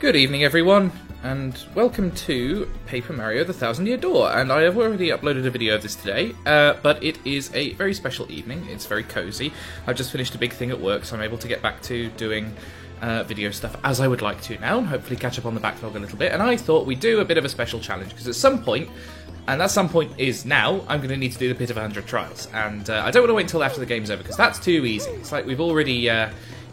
Good evening everyone, and welcome to Paper Mario The Thousand Year Door, and I have already uploaded a video of this today, but it is a very special evening. It's very cozy. I've just finished a big thing at work, so I'm able to get back to doing video stuff as I would like to now, and hopefully catch up on the backlog a little bit, and I thought we'd do a bit of a special challenge, because at some point, and that some point is now, I'm going to need to do the Pit of 100 Trials, and I don't want to wait until after the game's over, because that's too easy. It's like we've already,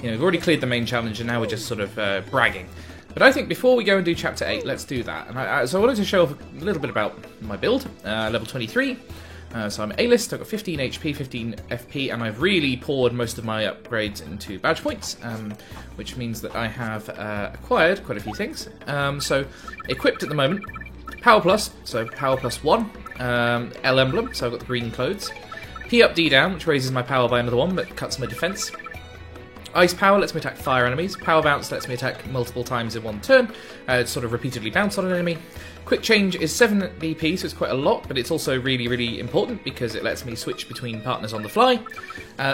we've already cleared the main challenge, and now we're just sort of bragging. But I think before we go and do Chapter 8, let's do that. And so I wanted to show off a little bit about my build, level 23. So I'm A-list, I've got 15 HP, 15 FP, and I've really poured most of my upgrades into badge points, which means that I have acquired quite a few things. So equipped at the moment, Power Plus, so Power Plus 1, L Emblem, so I've got the green clothes, P up, D down, which raises my power by another 1, but cuts my defense. Ice Power lets me attack fire enemies. Power Bounce lets me attack multiple times in one turn. Sort of repeatedly bounce on an enemy. Quick Change is 7 BP, so it's quite a lot, but it's also really, really important because it lets me switch between partners on the fly.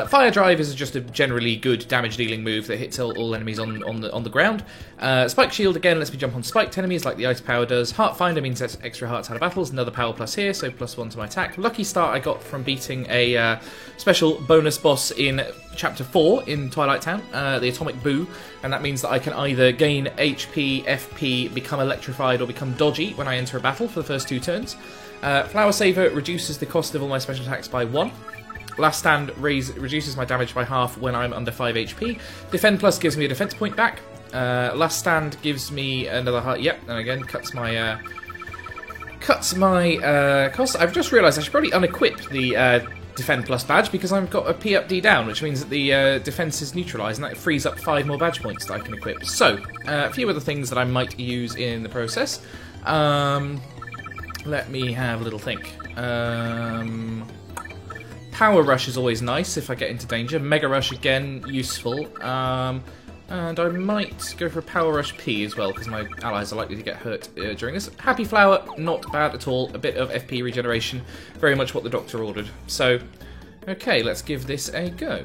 Fire Drive is just a generally good damage-dealing move that hits all enemies on the ground. Spike Shield, again, lets me jump on spiked enemies like the Ice Power does. Heart Finder means that's extra hearts out of battles. Another Power Plus here, so +1 to my attack. Lucky Start I got from beating a special bonus boss in Chapter 4 in Twilight Town, the Atomic Boo, and that means that I can either gain HP, FP, become electrified, or become dodgy when I enter a battle for the first 2 turns. Flower Saver reduces the cost of all my special attacks by 1. Last Stand reduces my damage by half when I'm under 5 HP. Defend Plus gives me a defense point back. Last Stand gives me another heart. Yep, and again cuts my cost. I've just realised I should probably unequip the Defend Plus badge because I've got a P up, D down, which means that the defense is neutralised, and that frees up 5 more badge points that I can equip. So, a few other things that I might use in the process. Let me have a little think. Power Rush is always nice if I get into danger. Mega Rush, again, useful. And I might go for a Power Rush P as well, because my allies are likely to get hurt during this. Happy Flower, not bad at all. A bit of FP regeneration, very much what the doctor ordered. So, okay, let's give this a go.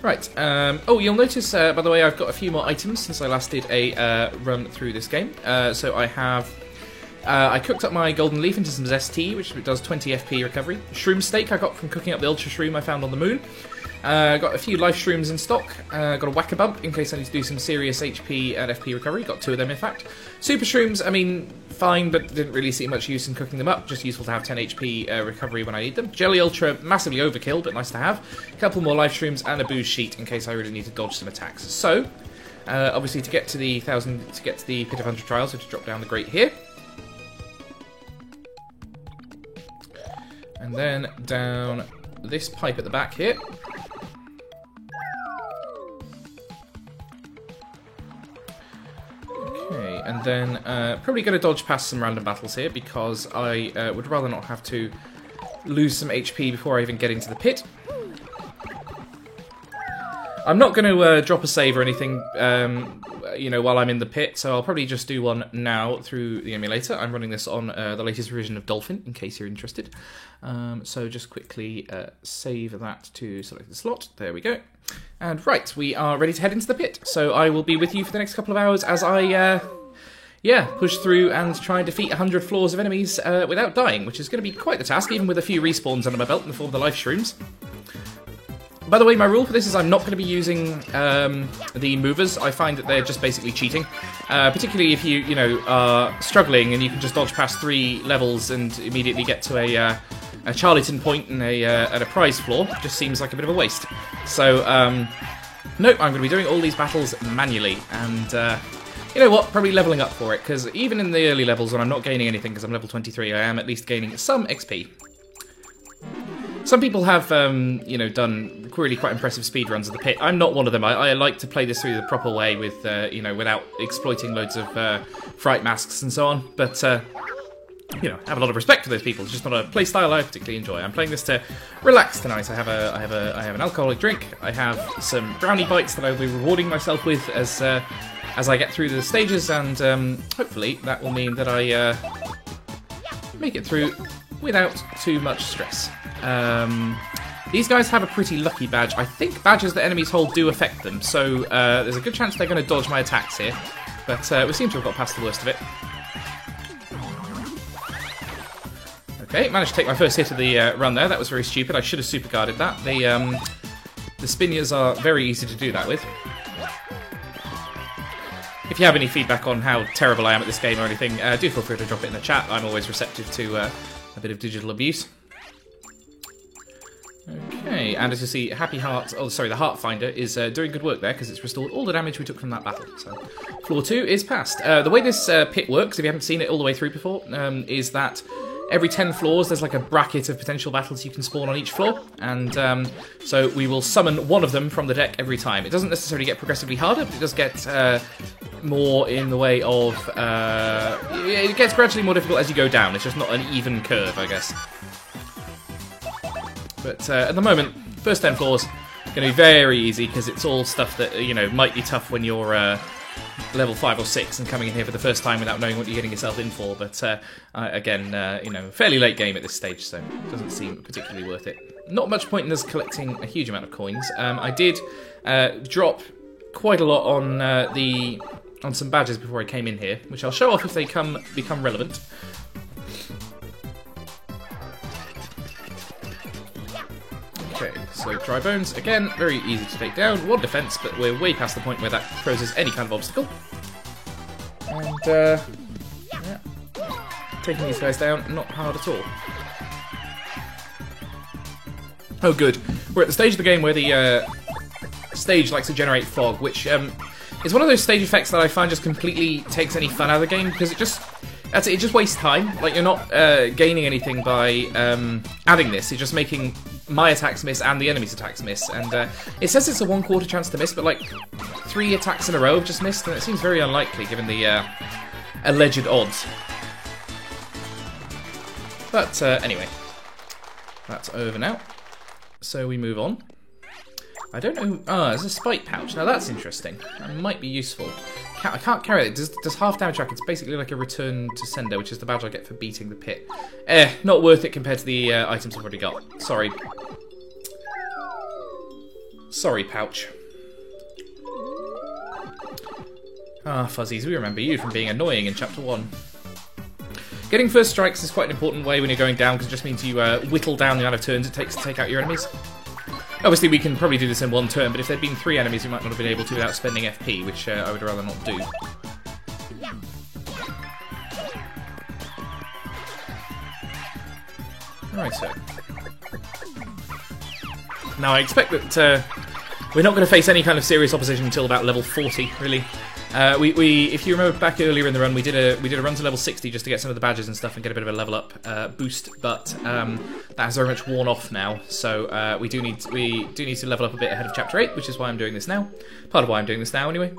Right, oh, you'll notice, by the way, I've got a few more items since I last did a run through this game. So I have... I cooked up my Golden Leaf into some Zest Tea, which does 20 FP recovery. Shroom Steak I got from cooking up the Ultra Shroom I found on the moon. Got a few Life Shrooms in stock. Got a Whack-a-Bump in case I need to do some serious HP and FP recovery. Got 2 of them, in fact. Super Shrooms, I mean, fine, but didn't really see much use in cooking them up. Just useful to have 10 HP recovery when I need them. Jelly Ultra, massively overkill, but nice to have. A couple more Life Shrooms and a Booze Sheet in case I really need to dodge some attacks. So, obviously, to get to the Pit of 100 Trials, I have to drop down the grate here. And then down this pipe at the back here. Okay, and then probably going to dodge past some random battles here because I would rather not have to lose some HP before I even get into the pit. I'm not going to drop a save or anything, while I'm in the pit, so I'll probably just do one now through the emulator. I'm running this on the latest version of Dolphin, in case you're interested. So just quickly save that to select the slot. There we go. And right, we are ready to head into the pit. So I will be with you for the next couple of hours as I, push through and try and defeat 100 floors of enemies without dying, which is going to be quite the task, even with a few respawns under my belt in the form of the Life Shrooms. By the way, my rule for this is I'm not going to be using the movers. I find that they're just basically cheating. Particularly if you are struggling and you can just dodge past 3 levels and immediately get to a Charlieton point and at a prize floor. It just seems like a bit of a waste. So, nope, I'm going to be doing all these battles manually. And, you know what, probably leveling up for it. Because even in the early levels when I'm not gaining anything because I'm level 23, I am at least gaining some XP. Some people have, done really quite impressive speedruns of the pit. I'm not one of them. I like to play this through the proper way with, without exploiting loads of fright masks and so on. But, I have a lot of respect for those people. It's just not a play style I particularly enjoy. I'm playing this to relax tonight. I have an alcoholic drink. I have some brownie bites that I'll be rewarding myself with as I get through the stages, and hopefully that will mean that I make it through without too much stress. These guys have a pretty lucky badge. I think badges that enemies hold do affect them, so there's a good chance they're going to dodge my attacks here. But we seem to have got past the worst of it. Okay, managed to take my first hit of the run there. That was very stupid. I should have super guarded that. The Spinias are very easy to do that with. If you have any feedback on how terrible I am at this game or anything, do feel free to drop it in the chat. I'm always receptive to a bit of digital abuse. Okay, and as you see, Happy Heart, oh sorry, the Heart Finder is doing good work there because it's restored all the damage we took from that battle. So, floor 2 is passed. The way this pit works, if you haven't seen it all the way through before, is that every 10 floors there's like a bracket of potential battles you can spawn on each floor, and so we will summon one of them from the deck every time. It doesn't necessarily get progressively harder, but it does get more in the way of... it gets gradually more difficult as you go down. It's just not an even curve, I guess. But at the moment, first 10 floors are going to be very easy because it's all stuff that, you know, might be tough when you're level 5 or 6 and coming in here for the first time without knowing what you're getting yourself in for. But again, you know, fairly late game at this stage, so it doesn't seem particularly worth it. Not much point in us collecting a huge amount of coins. I did drop quite a lot on some badges before I came in here, which I'll show off if they become relevant. Okay, so Dry Bones, again, very easy to take down. 1 defense, but we're way past the point where that poses any kind of obstacle. And, yeah, taking these guys down, not hard at all. Oh, good. We're at the stage of the game where the stage likes to generate fog, which is one of those stage effects that I find just completely takes any fun out of the game, because it just wastes time. Like, you're not gaining anything by adding this, you're just making my attacks miss and the enemy's attacks miss, and it says it's a 1/4 chance to miss, but like 3 attacks in a row have just missed, and it seems very unlikely given the alleged odds. But anyway, that's over now, so we move on. I don't know. Oh, there's a spike pouch. Now that's interesting. That might be useful. I can't carry it. Does half damage track. It's basically like a return to sender, which is the badge I get for beating the pit. Not worth it compared to the items I've already got. Sorry. Sorry, pouch. Ah, Fuzzies, we remember you from being annoying in Chapter 1. Getting first strikes is quite an important way when you're going down, because it just means you whittle down the amount of turns it takes to take out your enemies. Obviously, we can probably do this in 1 turn, but if there'd been 3 enemies, we might not have been able to without spending FP, which I would rather not do. Right, so. Now, I expect that we're not going to face any kind of serious opposition until about level 40, really. If you remember back earlier in the run, we did a run to level 60 just to get some of the badges and stuff and get a bit of a level up boost, but that has very much worn off now. So we do need to level up a bit ahead of Chapter 8, which is why I'm doing this now. Part of why I'm doing this now, anyway.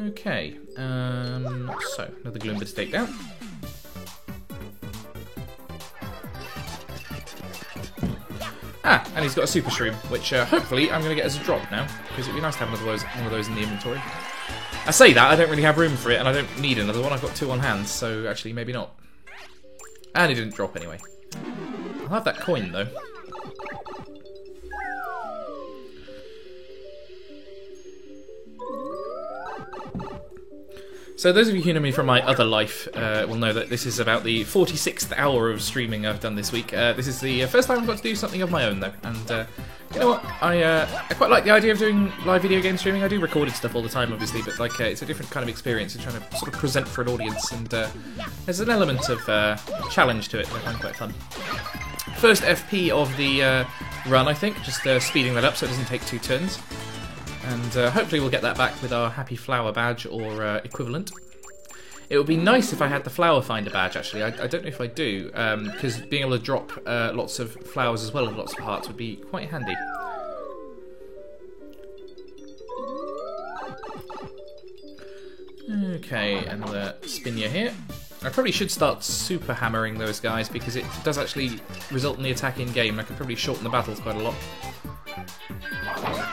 Okay, so another Gloom bit to take down. Ah, and he's got a Super Shroom, which hopefully I'm going to get as a drop now, because it'd be nice to have one of those in the inventory. I say that, I don't really have room for it, and I don't need another one. I've got 2 on hand, so actually maybe not. And it didn't drop anyway. I'll have that coin, though. So those of you who know me from my other life will know that this is about the 46th hour of streaming I've done this week. This is the first time I've got to do something of my own, though. And you know what? I quite like the idea of doing live video game streaming. I do recorded stuff all the time, obviously, but like it's a different kind of experience. You're trying to sort of present for an audience, and there's an element of challenge to it that I find quite fun. First FP of the run, I think, just speeding that up so it doesn't take 2 turns. And hopefully we'll get that back with our Happy Flower badge or equivalent. It would be nice if I had the Flower Finder badge, actually. I don't know if I do, because being able to drop lots of flowers as well as lots of hearts would be quite handy. Okay, another Spinia here. I probably should start super hammering those guys, because it does actually result in the attack in-game. I could probably shorten the battles quite a lot.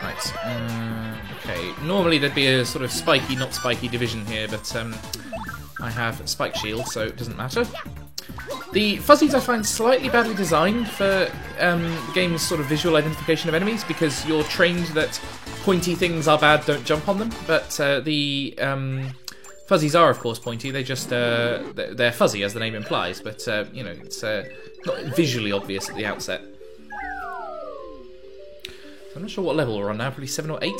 Right, okay, normally there'd be a sort of spiky, not spiky division here, but I have Spike Shield, so it doesn't matter. The fuzzies I find slightly badly designed for the game's sort of visual identification of enemies, because you're trained that pointy things are bad, don't jump on them, but the fuzzies are of course pointy, they just, they're fuzzy as the name implies, but you know, it's not visually obvious at the outset. So I'm not sure what level we're on now, probably 7 or 8?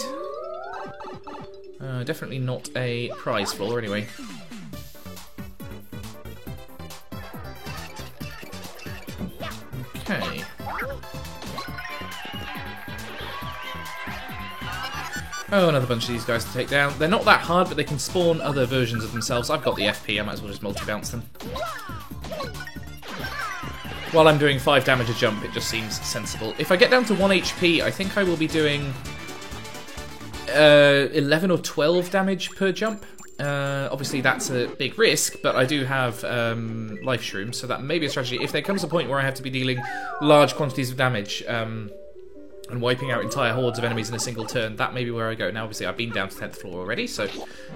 Definitely not a prize floor anyway. Okay. Oh, another bunch of these guys to take down. They're not that hard, but they can spawn other versions of themselves. I've got the FP, I might as well just multi-bounce them. While I'm doing 5 damage a jump, it just seems sensible. If I get down to 1 HP, I think I will be doing 11 or 12 damage per jump. Obviously that's a big risk, but I do have life shrooms, so that may be a strategy. If there comes a point where I have to be dealing large quantities of damage and wiping out entire hordes of enemies in a single turn, that may be where I go. Now obviously I've been down to 10th floor already, so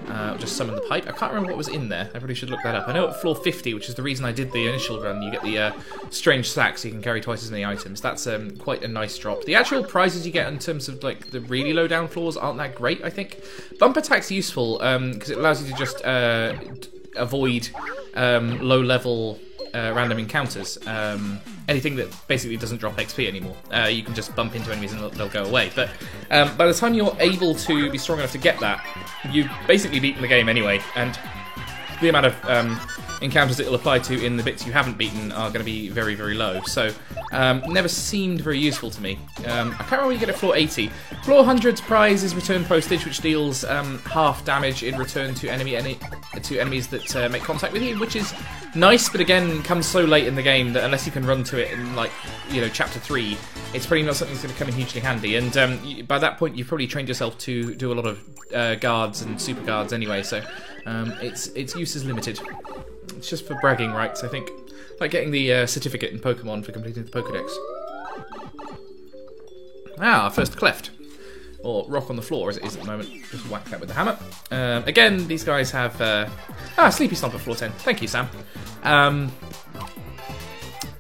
I'll just summon the pipe. I can't remember what was in there, I probably should look that up. I know at floor 50, which is the reason I did the initial run, you get the strange sack, so you can carry twice as many items. That's quite a nice drop. The actual prizes you get in terms of like the really low down floors aren't that great, I think. Bump attack's useful, because it allows you to just avoid low level random encounters. Anything that basically doesn't drop XP anymore. You can just bump into enemies and they'll go away. But by the time you're able to be strong enough to get that, you've basically beaten the game anyway, and the amount of encounters it will apply to in the bits you haven't beaten are going to be very, very low. So, never seemed very useful to me. I can't remember what you get at floor 80. Floor 100's prize is return postage, which deals half damage in return to enemies that make contact with you, which is nice, but again, comes so late in the game that unless you can run to it in, like, you know, chapter 3, it's probably not something that's going to come in hugely handy. And by that point, you've probably trained yourself to do a lot of guards and super guards anyway, so its use is limited. It's just for bragging rights, I think. Like getting the certificate in Pokemon for completing the Pokedex. Ah, first cleft. Or rock on the floor, as it is at the moment. Just whack that with the hammer. Again, these guys have... Sleepy Stomper, floor 10. Thank you, Sam.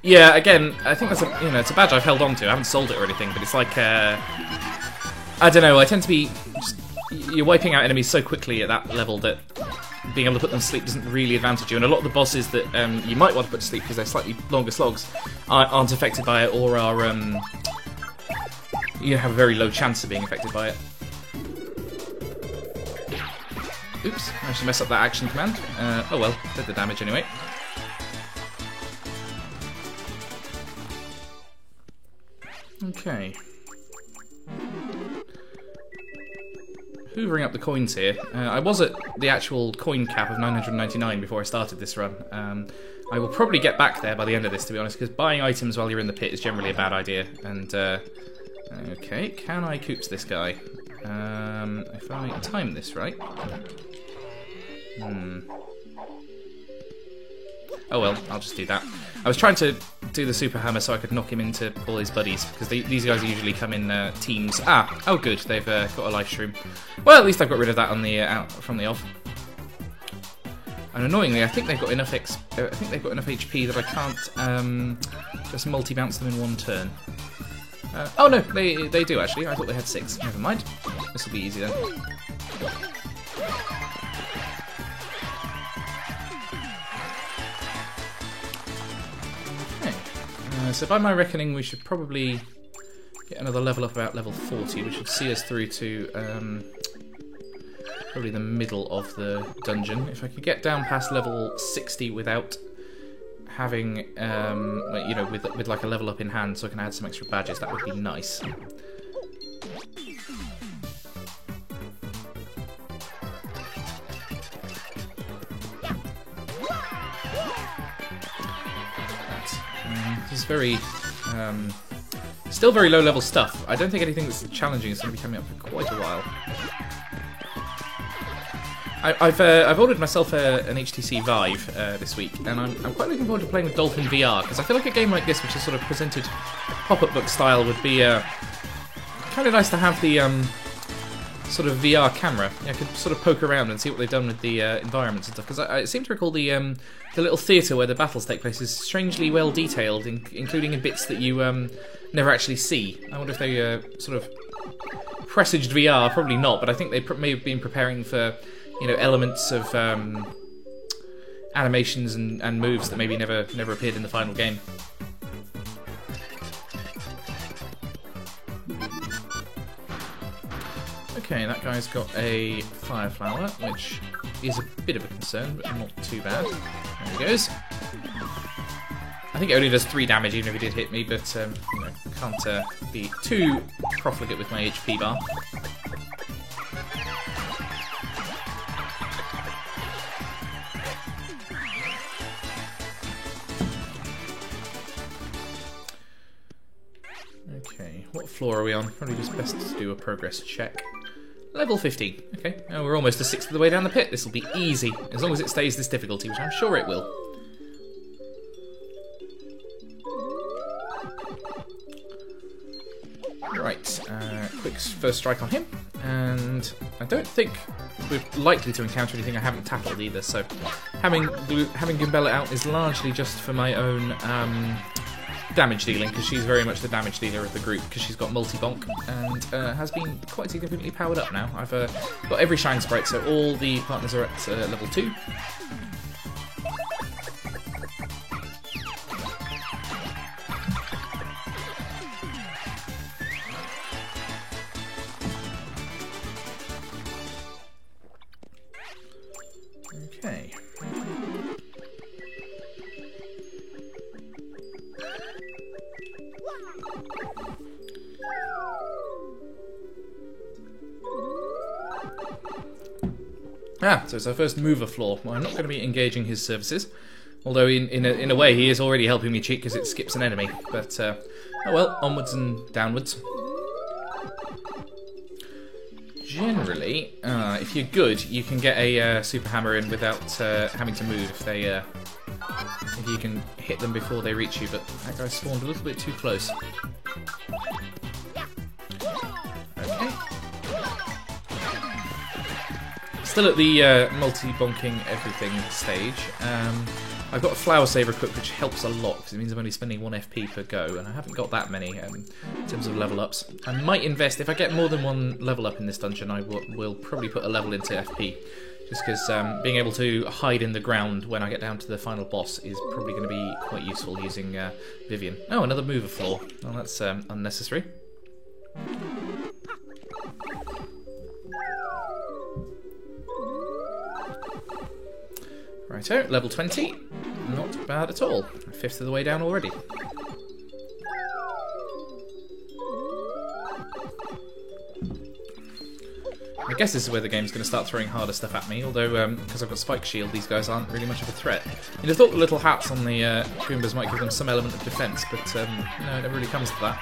Yeah, again, I think that's a, it's a badge I've held on to. I haven't sold it or anything, but it's like... I don't know, I tend to be... You're wiping out enemies so quickly at that level that being able to put them to sleep doesn't really advantage you, and a lot of the bosses that you might want to put to sleep because they're slightly longer slogs aren't affected by it, or are you have a very low chance of being affected by it. Oops, I managed to mess up that action command. Oh well, did the damage anyway. Okay. Hoovering up the coins here. I was at the actual coin cap of 999 before I started this run. I will probably get back there by the end of this, to be honest, because buying items while you're in the pit is generally a bad idea. And, okay, can I coops this guy? If I time this right... Oh well, I'll just do that. I was trying to do the super hammer so I could knock him into all his buddies, because these guys usually come in teams. Oh good, they've got a life shroom. Well, at least I've got rid of that on the out from the off. And annoyingly, I think they've got enough HP that I can't just multi-bounce them in one turn. Oh no, they do actually. I thought they had 6. Never mind. This will be easy then. So by my reckoning, we should probably get another level up about level 40, which would see us through to probably the middle of the dungeon. If I could get down past level 60 without having, with like a level up in hand, so I can add some extra badges, that would be nice. This is very, still very low level stuff. I don't think anything that's challenging is going to be coming up for quite a while. I've ordered myself an HTC Vive this week, and I'm quite looking forward to playing with Dolphin VR, because I feel like a game like this, which is sort of presented pop-up book style, would be kind of nice to have the sort of VR camera. I could sort of poke around and see what they've done with the environments and stuff. Because I seem to recall the little theatre where the battles take place is strangely well detailed, including in bits that you never actually see. I wonder if they sort of presaged VR. Probably not, but I think they may have been preparing for, you know, elements of animations and moves that maybe never appeared in the final game. Okay, that guy's got a fire flower, which is a bit of a concern, but not too bad. There he goes. I think it only does 3 damage, even if he did hit me, but you know, can't be too profligate with my HP bar. Okay, what floor are we on? Probably just best to do a progress check. Level 15. Okay, now we're almost a sixth of the way down the pit. This will be easy, as long as it stays this difficulty, which I'm sure it will. Right, quick first strike on him, and I don't think we're likely to encounter anything I haven't tackled either, so having Goombella out is largely just for my own damage dealing, because she's very much the damage dealer of the group, because she's got multi-bonk and has been quite significantly powered up now. I've got every shine sprite, so all the partners are at level 2. Okay. So it's our first mover floor. Well, I'm not going to be engaging his services, although in a way he is already helping me cheat because it skips an enemy. But oh well, onwards and downwards. Generally, if you're good, you can get a super hammer in without having to move if you can hit them before they reach you. But that guy spawned a little bit too close. Okay. Still at the multi-bonking everything stage. I've got a Flower Saver equipped, which helps a lot, because it means I'm only spending 1 FP per go, and I haven't got that many in terms of level ups. I might invest, if I get more than 1 level up in this dungeon, I will probably put a level into FP, just because being able to hide in the ground when I get down to the final boss is probably going to be quite useful using Vivian. Oh, another mover floor. Well, that's unnecessary. Righto, level 20. Not bad at all. 1/5 of the way down already. I guess this is where the game's going to start throwing harder stuff at me, although because I've got Spike Shield, these guys aren't really much of a threat. You'd have thought the little hats on the Goombas might give them some element of defense, but no, it never really comes to that.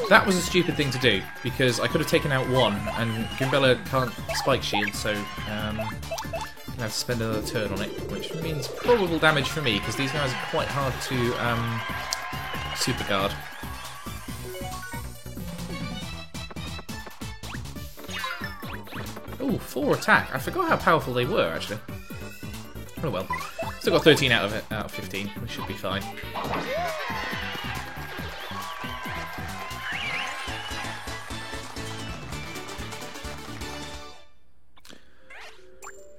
That was a stupid thing to do, because I could have taken out 1, and Goombella can't Spike Shield, so I'm going to have to spend another turn on it, which means probable damage for me, because these guys are quite hard to super guard. Ooh, 4 attack. I forgot how powerful they were, actually. Oh well. Still got 13 out of 15. We should be fine.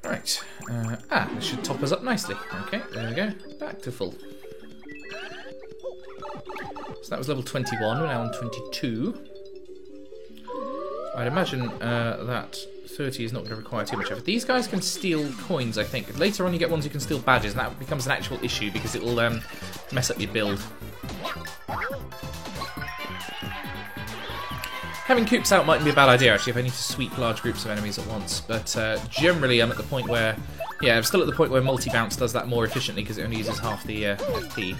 Right, this should top us up nicely. Okay, there we go, back to full. So that was level 21, we're now on 22. I'd imagine that 30 is not going to require too much effort. These guys can steal coins, I think. Later on you get ones who can steal badges, and that becomes an actual issue because it will mess up your build. Having Koops out mightn't be a bad idea, actually, if I need to sweep large groups of enemies at once. But generally, I'm at the point where... Yeah, I'm still at the point where multi-bounce does that more efficiently, because it only uses half the FP.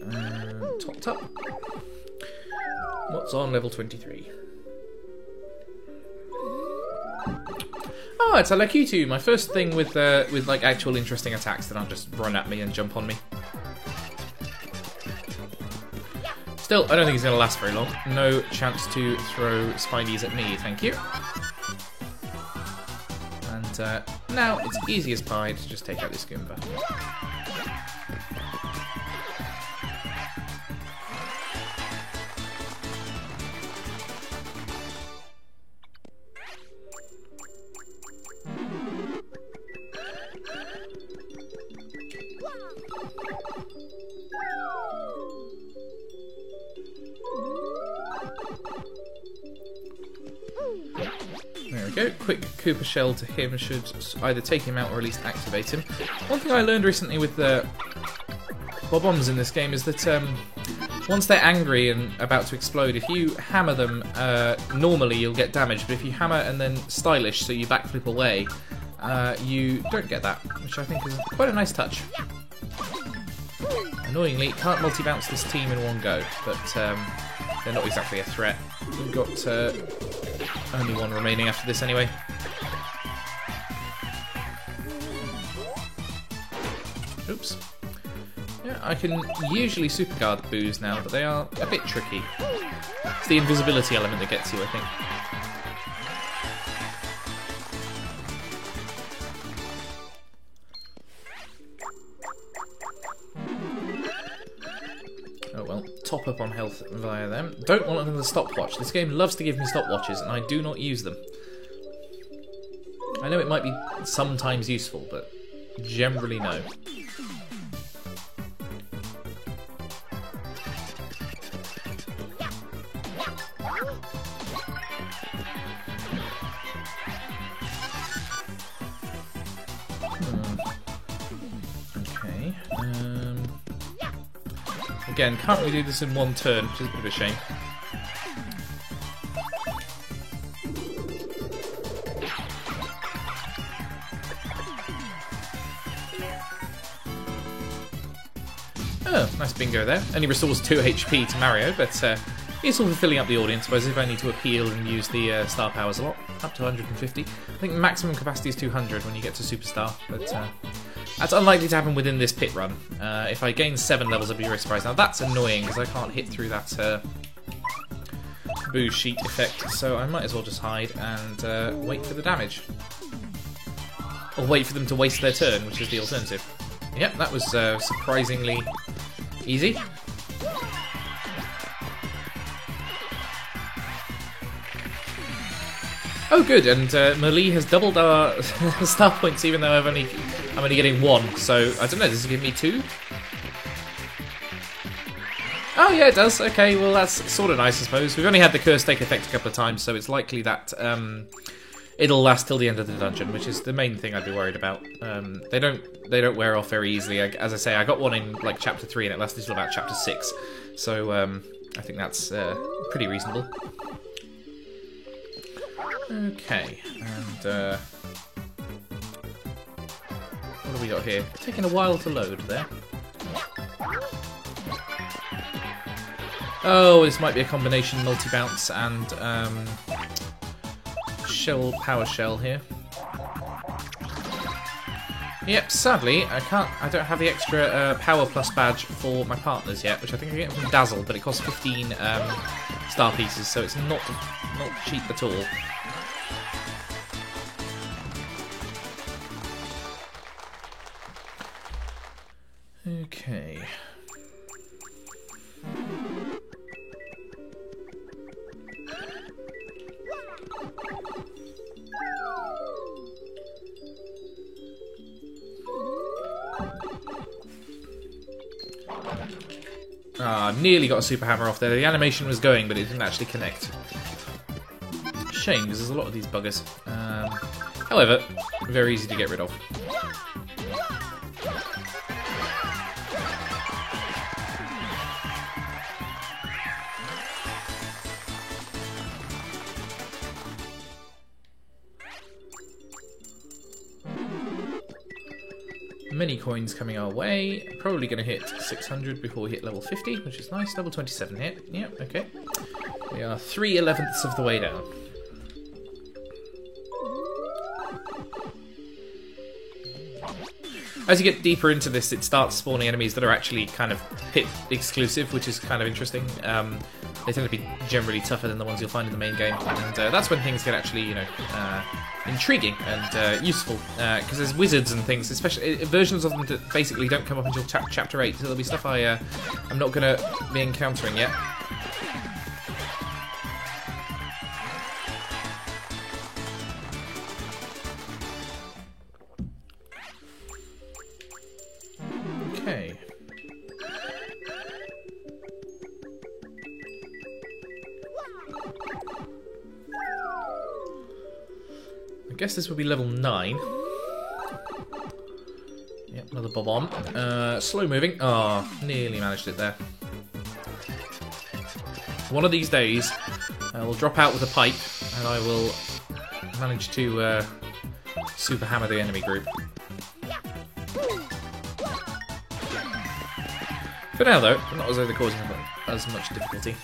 Right, topped up. What's on level 23? Oh, it's Alakitu, my first thing with like actual interesting attacks that don't just run at me and jump on me. Still, I don't think he's going to last very long. No chance to throw Spinies at me, thank you. And now it's easy as pie to just take out this Goomba. There we go, quick Koopa Shell to him should either take him out or at least activate him. One thing I learned recently with the Bob-ombs in this game is that once they're angry and about to explode, if you hammer them, normally you'll get damage, but if you hammer and then stylish, so you backflip away, you don't get that, which I think is quite a nice touch. Annoyingly, can't multi-bounce this team in one go, but they're not exactly a threat. We've got only one remaining after this anyway. Oops. Yeah, I can usually super guard the boos now, but they are a bit tricky. It's the invisibility element that gets you, I think. Oh well, top up on health via them. Don't want another stopwatch. This game loves to give me stopwatches, and I do not use them. I know it might be sometimes useful, but generally no. Okay. Again, can't really do this in one turn, which is a bit of a shame. Oh, nice bingo there. Only restores 2 HP to Mario, but useful for filling up the audience, whereas if I need to appeal and use the star powers a lot, up to 150. I think maximum capacity is 200 when you get to Superstar, but that's unlikely to happen within this pit run. If I gain 7 levels, I'd be very surprised. Now that's annoying, because I can't hit through that boo sheet effect, so I might as well just hide and wait for the damage. Or wait for them to waste their turn, which is the alternative. Yep, that was surprisingly easy. Oh, good, and Melee has doubled our star points, even though I'm only getting 1. So I don't know. Does it give me 2? Oh yeah, it does. Okay, well that's sort of nice, I suppose. We've only had the curse stake effect a couple of times, so it's likely that it'll last till the end of the dungeon, which is the main thing I'd be worried about. They don't wear off very easily. As I say, I got one in like chapter 3, and it lasted till about chapter 6. So I think that's pretty reasonable. Okay, and what have we got here? Taking a while to load there. Oh, this might be a combination multi-bounce and power shell here. Yep, sadly, I don't have the extra power plus badge for my partners yet, which I think I get from Dazzle, but it costs 15 star pieces, so it's not cheap at all. Okay. Nearly got a super hammer off there. The animation was going, but it didn't actually connect. Shame, because there's a lot of these buggers. However, very easy to get rid of. many coins coming our way. Probably going to hit 600 before we hit level 50, which is nice. Level 27 hit. Yep, okay. We are 3/11ths of the way down. As you get deeper into this, it starts spawning enemies that are actually kind of pit exclusive, which is kind of interesting. They tend to be generally tougher than the ones you'll find in the main game, and that's when things get actually, you know, intriguing and useful. Because there's wizards and things, especially versions of them that basically don't come up until chapter 8. So there'll be stuff I'm not going to be encountering yet. Okay. I guess this will be level 9. Yep, another bob-omb. Slow moving. Oh, nearly managed it there. One of these days, I will drop out with a pipe, and I will manage to super hammer the enemy group. For now, though, not as though they're causing as much difficulty.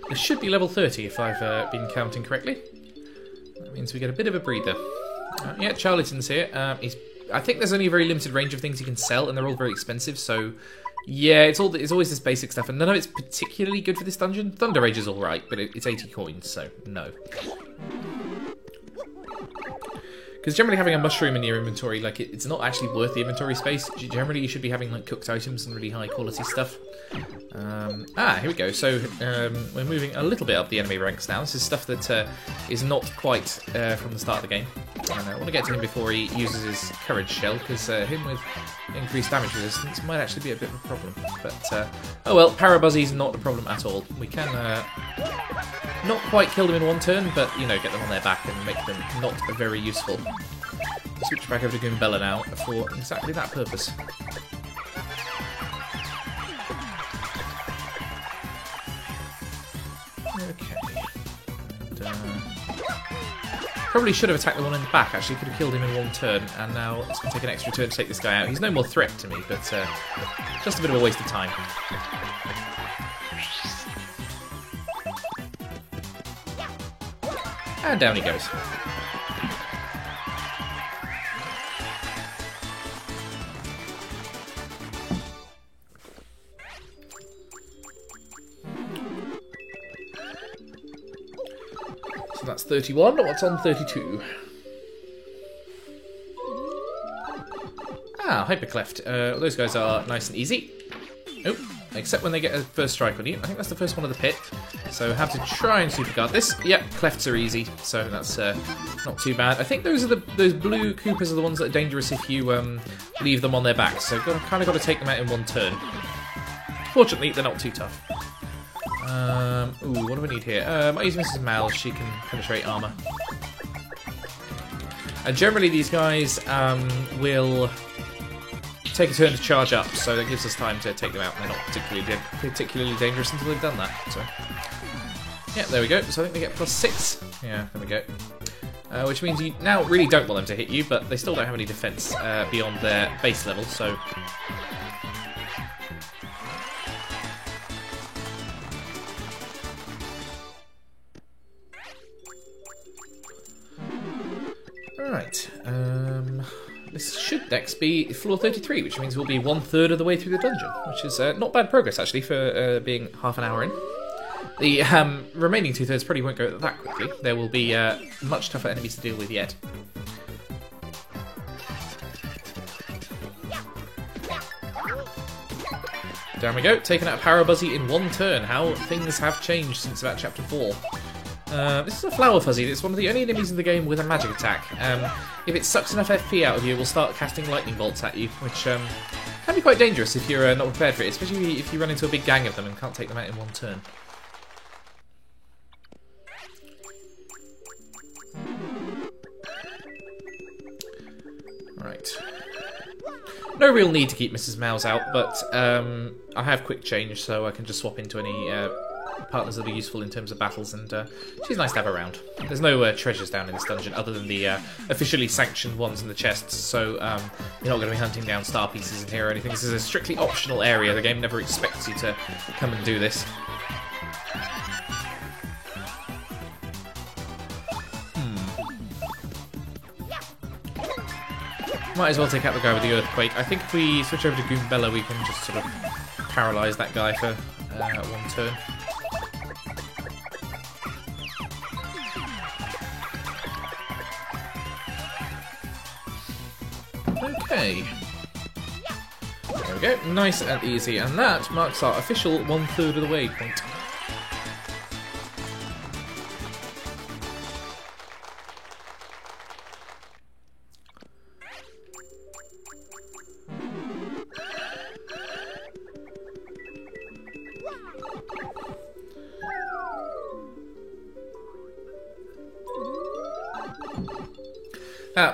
This should be level 30 if I've been counting correctly. That means we get a bit of a breather. Yeah, Charlatan's here. I think there's only a very limited range of things you can sell, and they're all very expensive, so yeah, it's always this basic stuff, and none of it's particularly good for this dungeon. Thunder Rage is alright, but it's 80 coins, so no. Because generally having a mushroom in your inventory, like, it's not actually worth the inventory space. Generally you should be having like cooked items and really high quality stuff. Here we go. So we're moving a little bit up the enemy ranks now. This is stuff that is not quite from the start of the game. And I want to get to him before he uses his courage shell, because him with increased damage resistance might actually be a bit of a problem. But oh well, Parabuzzy's not a problem at all. We can not quite kill them in one turn, but you know, get them on their back and make them not very useful. Switch back over to Goombella now for exactly that purpose. Okay. And, probably should have attacked the one in the back, actually. Could have killed him in one turn, and now it's going to take an extra turn to take this guy out. He's no more threat to me, but just a bit of a waste of time. And down he goes. So that's 31. What's on 32? Ah, Hypercleft. Those guys are nice and easy. Oh, except when they get a first strike on you. I think that's the first one of the pit. So have to try and superguard this. Yep, clefts are easy, so that's not too bad. I think those blue Koopas are the ones that are dangerous if you leave them on their backs. So kind of got to take them out in one turn. Fortunately, they're not too tough. Ooh, what do we need here? I use Mrs. Mal. She can penetrate armor. And generally, these guys will take a turn to charge up, so that gives us time to take them out. They're not particularly dangerous until they've done that. So, yeah, there we go. So I think they get +6. Yeah, there we go. Which means you now really don't want them to hit you, but they still don't have any defense beyond their base level. So. Right, this should next be floor 33, which means we'll be 1/3 of the way through the dungeon, which is not bad progress, actually, for being half an hour in. The remaining 2/3 probably won't go that quickly. There will be much tougher enemies to deal with yet. Down we go, taking out Parabuzzy in one turn. How things have changed since about Chapter 4. This is a Flower Fuzzy. It's one of the only enemies in the game with a magic attack. If it sucks enough FP out of you, it will start casting lightning bolts at you, which can be quite dangerous if you're not prepared for it, especially if you run into a big gang of them and can't take them out in one turn. Right. No real need to keep Mrs. Mouse out, but I have quick change, so I can just swap into any partners that are useful in terms of battles, and she's nice to have around. There's no treasures down in this dungeon other than the officially sanctioned ones in the chests, so you're not going to be hunting down star pieces in here or anything. This is a strictly optional area. The game never expects you to come and do this. Might as well take out the guy with the earthquake. I think if we switch over to Goombella, we can just sort of paralyse that guy for one turn. Okay. There we go. Nice and easy. And that marks our official 1/3 of the waypoint.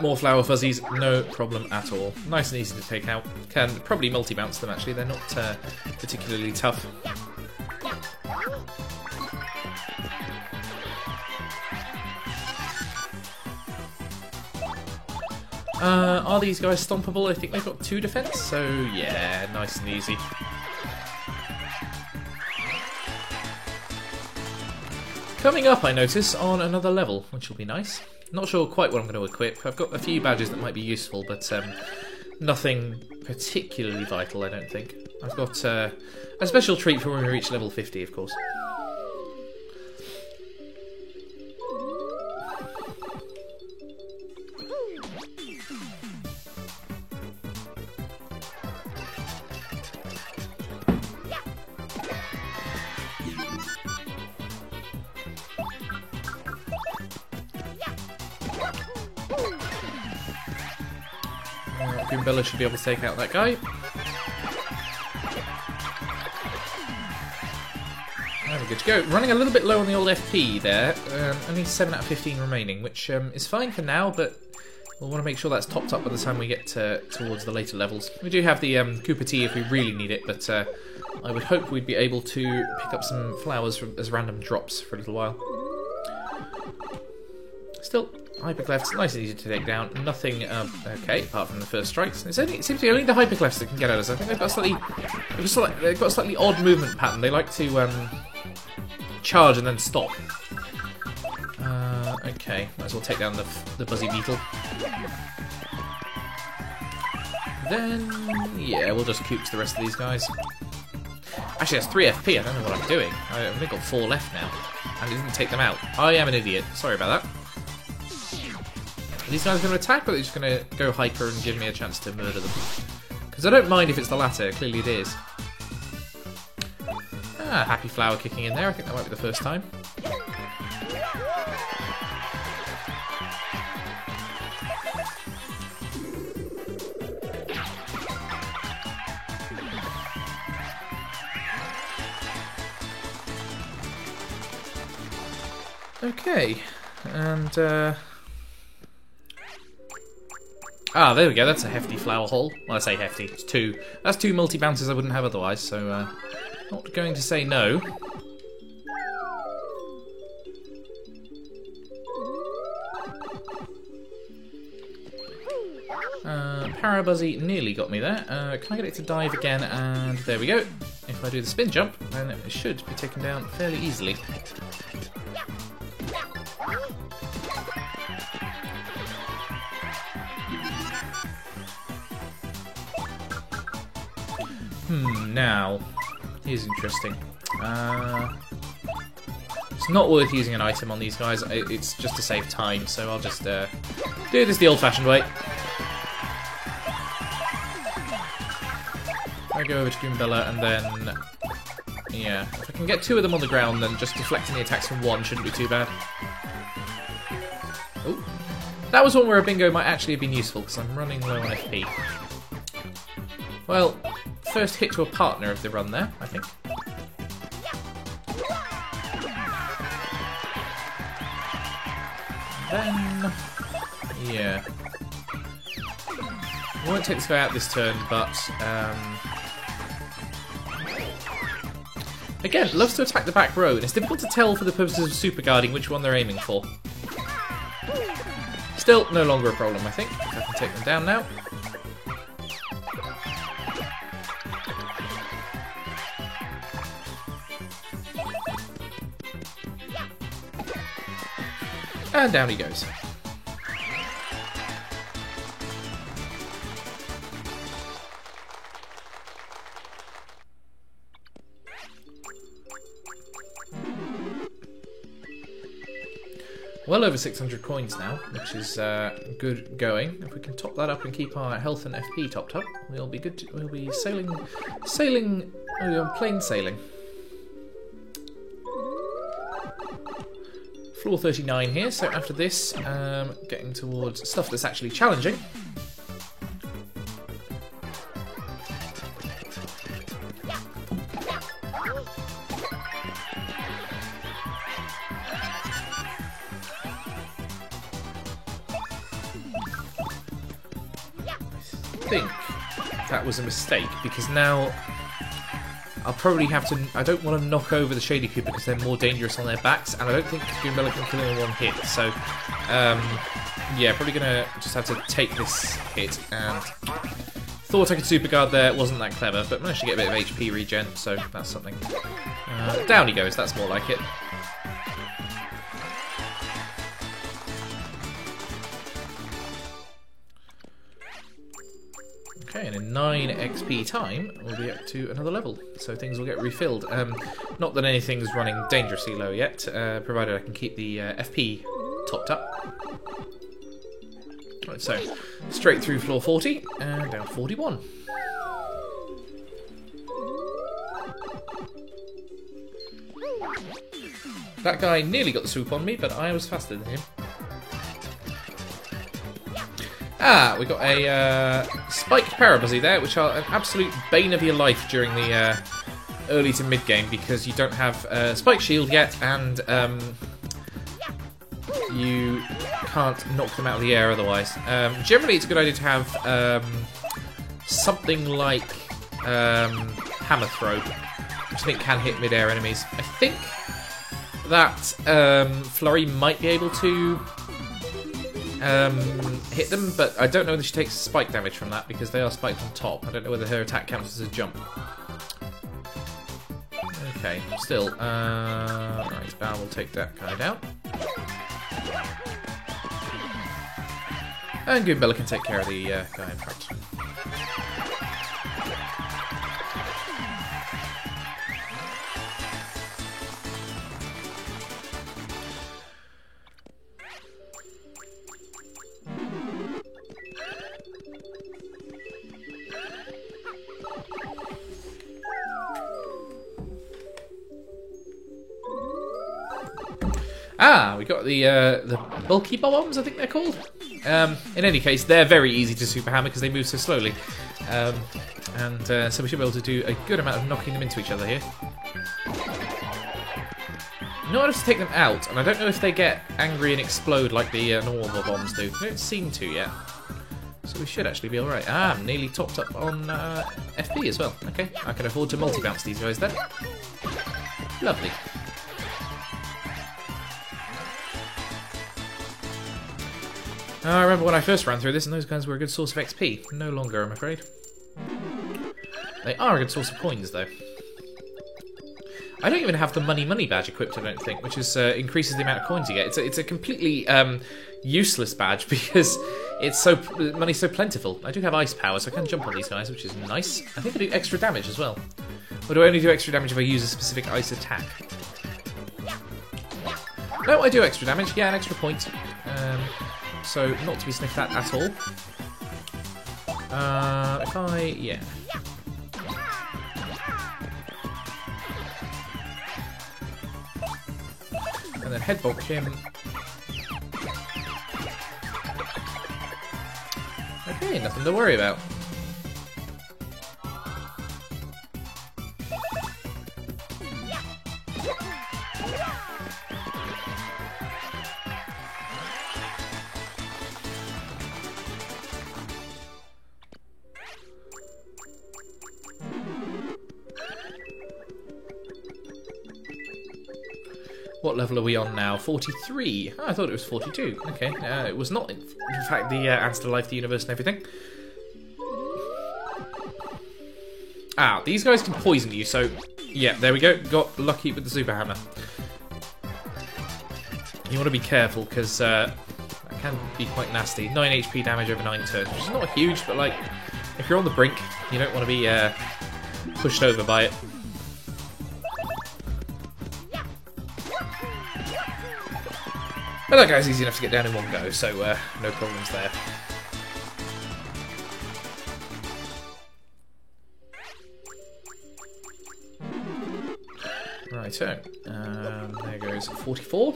More flower fuzzies, no problem at all. Nice and easy to take out. Can probably multi-bounce them actually, they're not particularly tough. Are these guys stompable? I think they've got 2 defense, so yeah, nice and easy. Coming up, I notice, on another level, which will be nice. Not sure quite what I'm going to equip. I've got a few badges that might be useful, but nothing particularly vital, I don't think. I've got a special treat for when we reach level 50, of course. Goombella should be able to take out that guy. There we good to go. Running a little bit low on the old FP there. Only 7 out of 15 remaining, which is fine for now, but we'll want to make sure that's topped up by the time we get towards the later levels. We do have the Koopa Tea if we really need it, but I would hope we'd be able to pick up some flowers as random drops for a little while. Still, Hyperclefts, nice and easy to take down. Nothing, okay, apart from the first strikes. It seems to be only the Hyperclefts that can get at us. I think they've got a slightly odd movement pattern. They like to charge and then stop. Okay, might as well take down the Buzzy Beetle. Then, yeah, we'll just coop the rest of these guys. Actually, that's 3 FP. I don't know what I'm doing. I've only got 4 left now, and I didn't take them out. I am an idiot. Sorry about that. Are these guys going to attack, or are they just going to go hyper and give me a chance to murder them? Because I don't mind if it's the latter. Clearly it is. Ah, Happy Flower kicking in there. I think that might be the first time. Okay, and there we go, that's a hefty flower haul. Well, I say hefty, it's 2. That's 2 multi-bounces I wouldn't have otherwise, so not going to say no. Parabuzzy nearly got me there. Can I get it to dive again? And there we go. If I do the spin jump, then it should be taken down fairly easily. Now, here's interesting. It's not worth using an item on these guys, it's just to save time, so I'll just do this the old-fashioned way. I go over to Goombella, and then, yeah, if I can get 2 of them on the ground, then just deflecting the attacks from 1 shouldn't be too bad. Oh, that was one where a bingo might actually have been useful, because I'm running low on FP. Well, first hit to a partner of the run there, I think. Then, yeah. We won't take this guy out this turn, but again, loves to attack the back row, and it's difficult to tell for the purposes of super guarding which one they're aiming for. Still, no longer a problem, I think. I can take them down now. And down he goes. Well over 600 coins now, which is good going. If we can top that up and keep our health and FP topped up, we'll be good. We'll be plain sailing. Floor 39 here, so after this, getting towards stuff that's actually challenging. I think that was a mistake, because now I'll probably have to... I don't want to knock over the Shady Cube because they're more dangerous on their backs, and I don't think Goombella can kill him in one hit, so yeah, probably going to just have to take this hit, and thought I could super guard there, wasn't that clever, but managed to get a bit of HP regen, so that's something. Down he goes, that's more like it. Okay, and in 9 XP time, we'll be up to another level, so things will get refilled. Not that anything's running dangerously low yet, provided I can keep the FP topped up. Right, so straight through floor 40 and down 41. That guy nearly got the swoop on me, but I was faster than him. Ah, we got a spiked Parabuzzy there, which are an absolute bane of your life during the early to mid game, because you don't have Spike Shield yet, and you can't knock them out of the air otherwise. Generally, it's a good idea to have something like Hammer Throw, which I think can hit mid-air enemies. I think that Flurry might be able to hit them, but I don't know whether she takes spike damage from that, because they are spiked on top. I don't know whether her attack counts as a jump. Okay, still, right, Bow will take that guy down. And Goombella can take care of the guy in front. Ah, we got the bulky bombs, I think they're called. In any case, they're very easy to super hammer because they move so slowly, so we should be able to do a good amount of knocking them into each other here. Not enough to take them out, and I don't know if they get angry and explode like the normal bombs do. They don't seem to yet, so we should actually be all right. Ah, I'm nearly topped up on FP as well. Okay, I can afford to multi-bounce these guys then. Lovely. I remember when I first ran through this, and those guys were a good source of XP. No longer, I'm afraid. They are a good source of coins, though. I don't even have the money badge equipped, I don't think, which is increases the amount of coins you get. It's a completely useless badge because it's money's so plentiful. I do have ice power, so I can jump on these guys, which is nice. I think I do extra damage as well. Or do I only do extra damage if I use a specific ice attack? No, I do extra damage. Yeah, an extra point. So, not to be sniffed at all. Yeah. And then headbulk him. Okay, nothing to worry about. What level are we on now? 43. Oh, I thought it was 42. Okay, it was not, in fact, the answer to life, the universe, and everything. Ah, these guys can poison you, so... Yeah, there we go. Got lucky with the super hammer. You want to be careful, because that can be quite nasty. 9 HP damage over 9 turns, which is not huge, but, like, if you're on the brink, you don't want to be pushed over by it. But that guy's easy enough to get down in one go, so no problems there. Righto. There goes 44.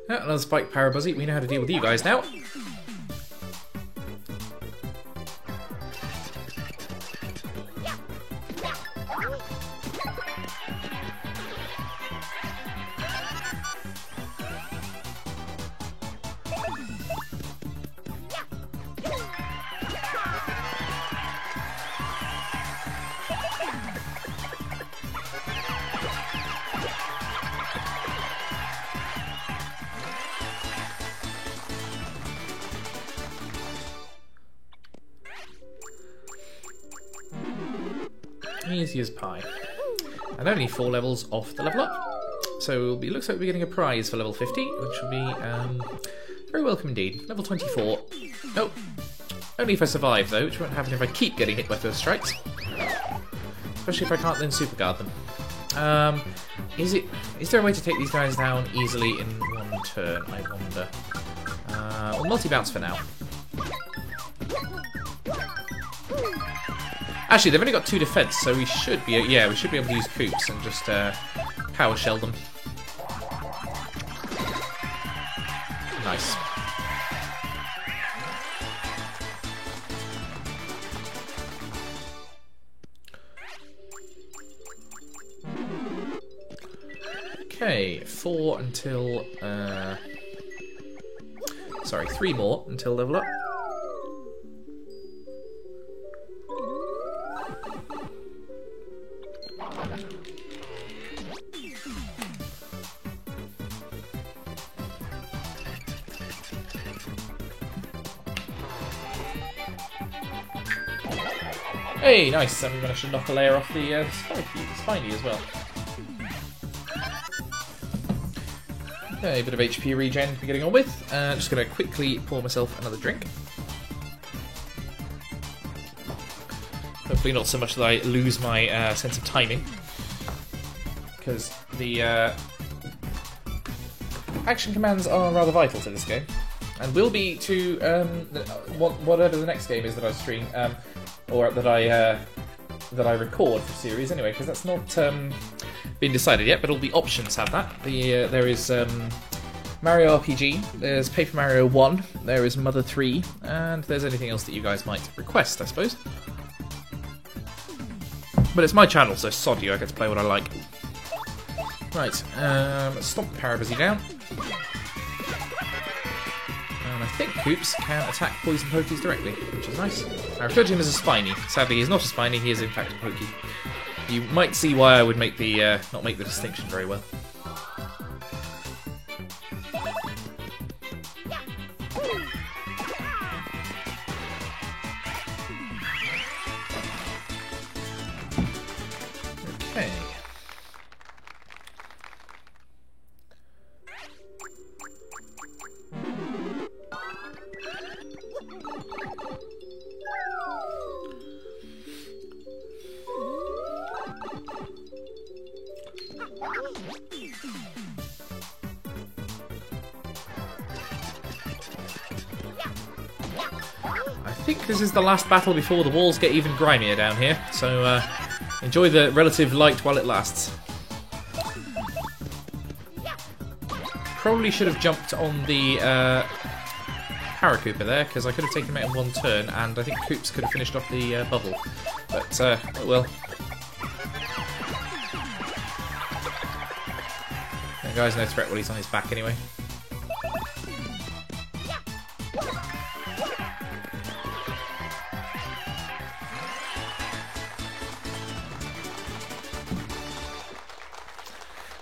Another Spike Parabuzzy. We know how to deal with you guys now. Easy as pie. And only 4 levels off the level up. So it looks like we're getting a prize for level 50, which will be very welcome indeed. Level 24. Oh, only if I survive though, which won't happen if I keep getting hit by first strikes. Especially if I can't then super guard them. Is there a way to take these guys down easily in one turn, I wonder? Well, multi-bounce for now. Actually, they've only got 2 defense, so we should be we should be able to use Koops and just power shell them. Nice. Okay, 4 until sorry, 3 more until level up. Hey, nice! And we managed to knock a layer off the spiny as well. Okay, a bit of HP regen to be getting on with. Just going to quickly pour myself another drink. Hopefully not so much that I lose my sense of timing. Because the action commands are rather vital to this game. And will be to whatever the next game is that I stream. Or that I record for series anyway, because that's not been decided yet. But all the options have that. There is Mario RPG, there's Paper Mario 1, there is Mother 3, and there's anything else that you guys might request, I suppose. But it's my channel, so sod you, I get to play what I like. Right, stomp Parabuzzy down. And I think Koops can attack poison Pokies directly, which is nice. I referred to him as a Spiny. Sadly, he's not a Spiny, he is in fact a Pokie. You might see why I would make the not make the distinction very well. Okay. I think this is the last battle before the walls get even grimier down here, so enjoy the relative light while it lasts. Probably should have jumped on the Paracooper there, because I could have taken him out in one turn, and I think Koops could have finished off the bubble. But, oh well. That guy's no threat while he's on his back anyway.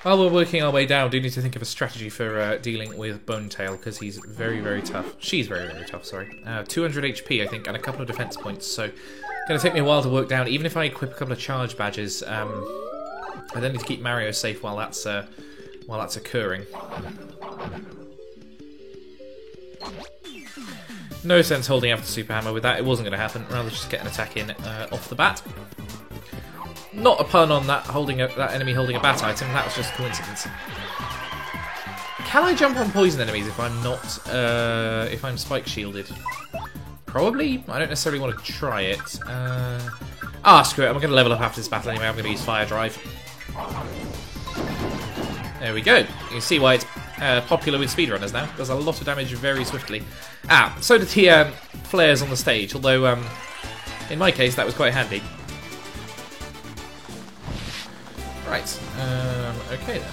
While we're working our way down, do need to think of a strategy for dealing with Bonetail, because he's very, very tough. She's very, very tough, sorry. 200 HP, I think, and a couple of defense points, so going to take me a while to work down. Even if I equip a couple of charge badges, I then need to keep Mario safe while that's occurring. No sense holding after Super Hammer with that. It wasn't going to happen. Rather just get an attack in off the bat. Not a pun on that that enemy holding a bat item. That was just coincidence. Can I jump on poison enemies if I'm not if I'm spike shielded? Probably. I don't necessarily want to try it. Screw it. I'm going to level up after this battle anyway. I'm going to use Fire Drive. There we go. You can see why it's popular with speedrunners now. Does a lot of damage very swiftly. So did the flares on the stage, although in my case that was quite handy. Right, okay then.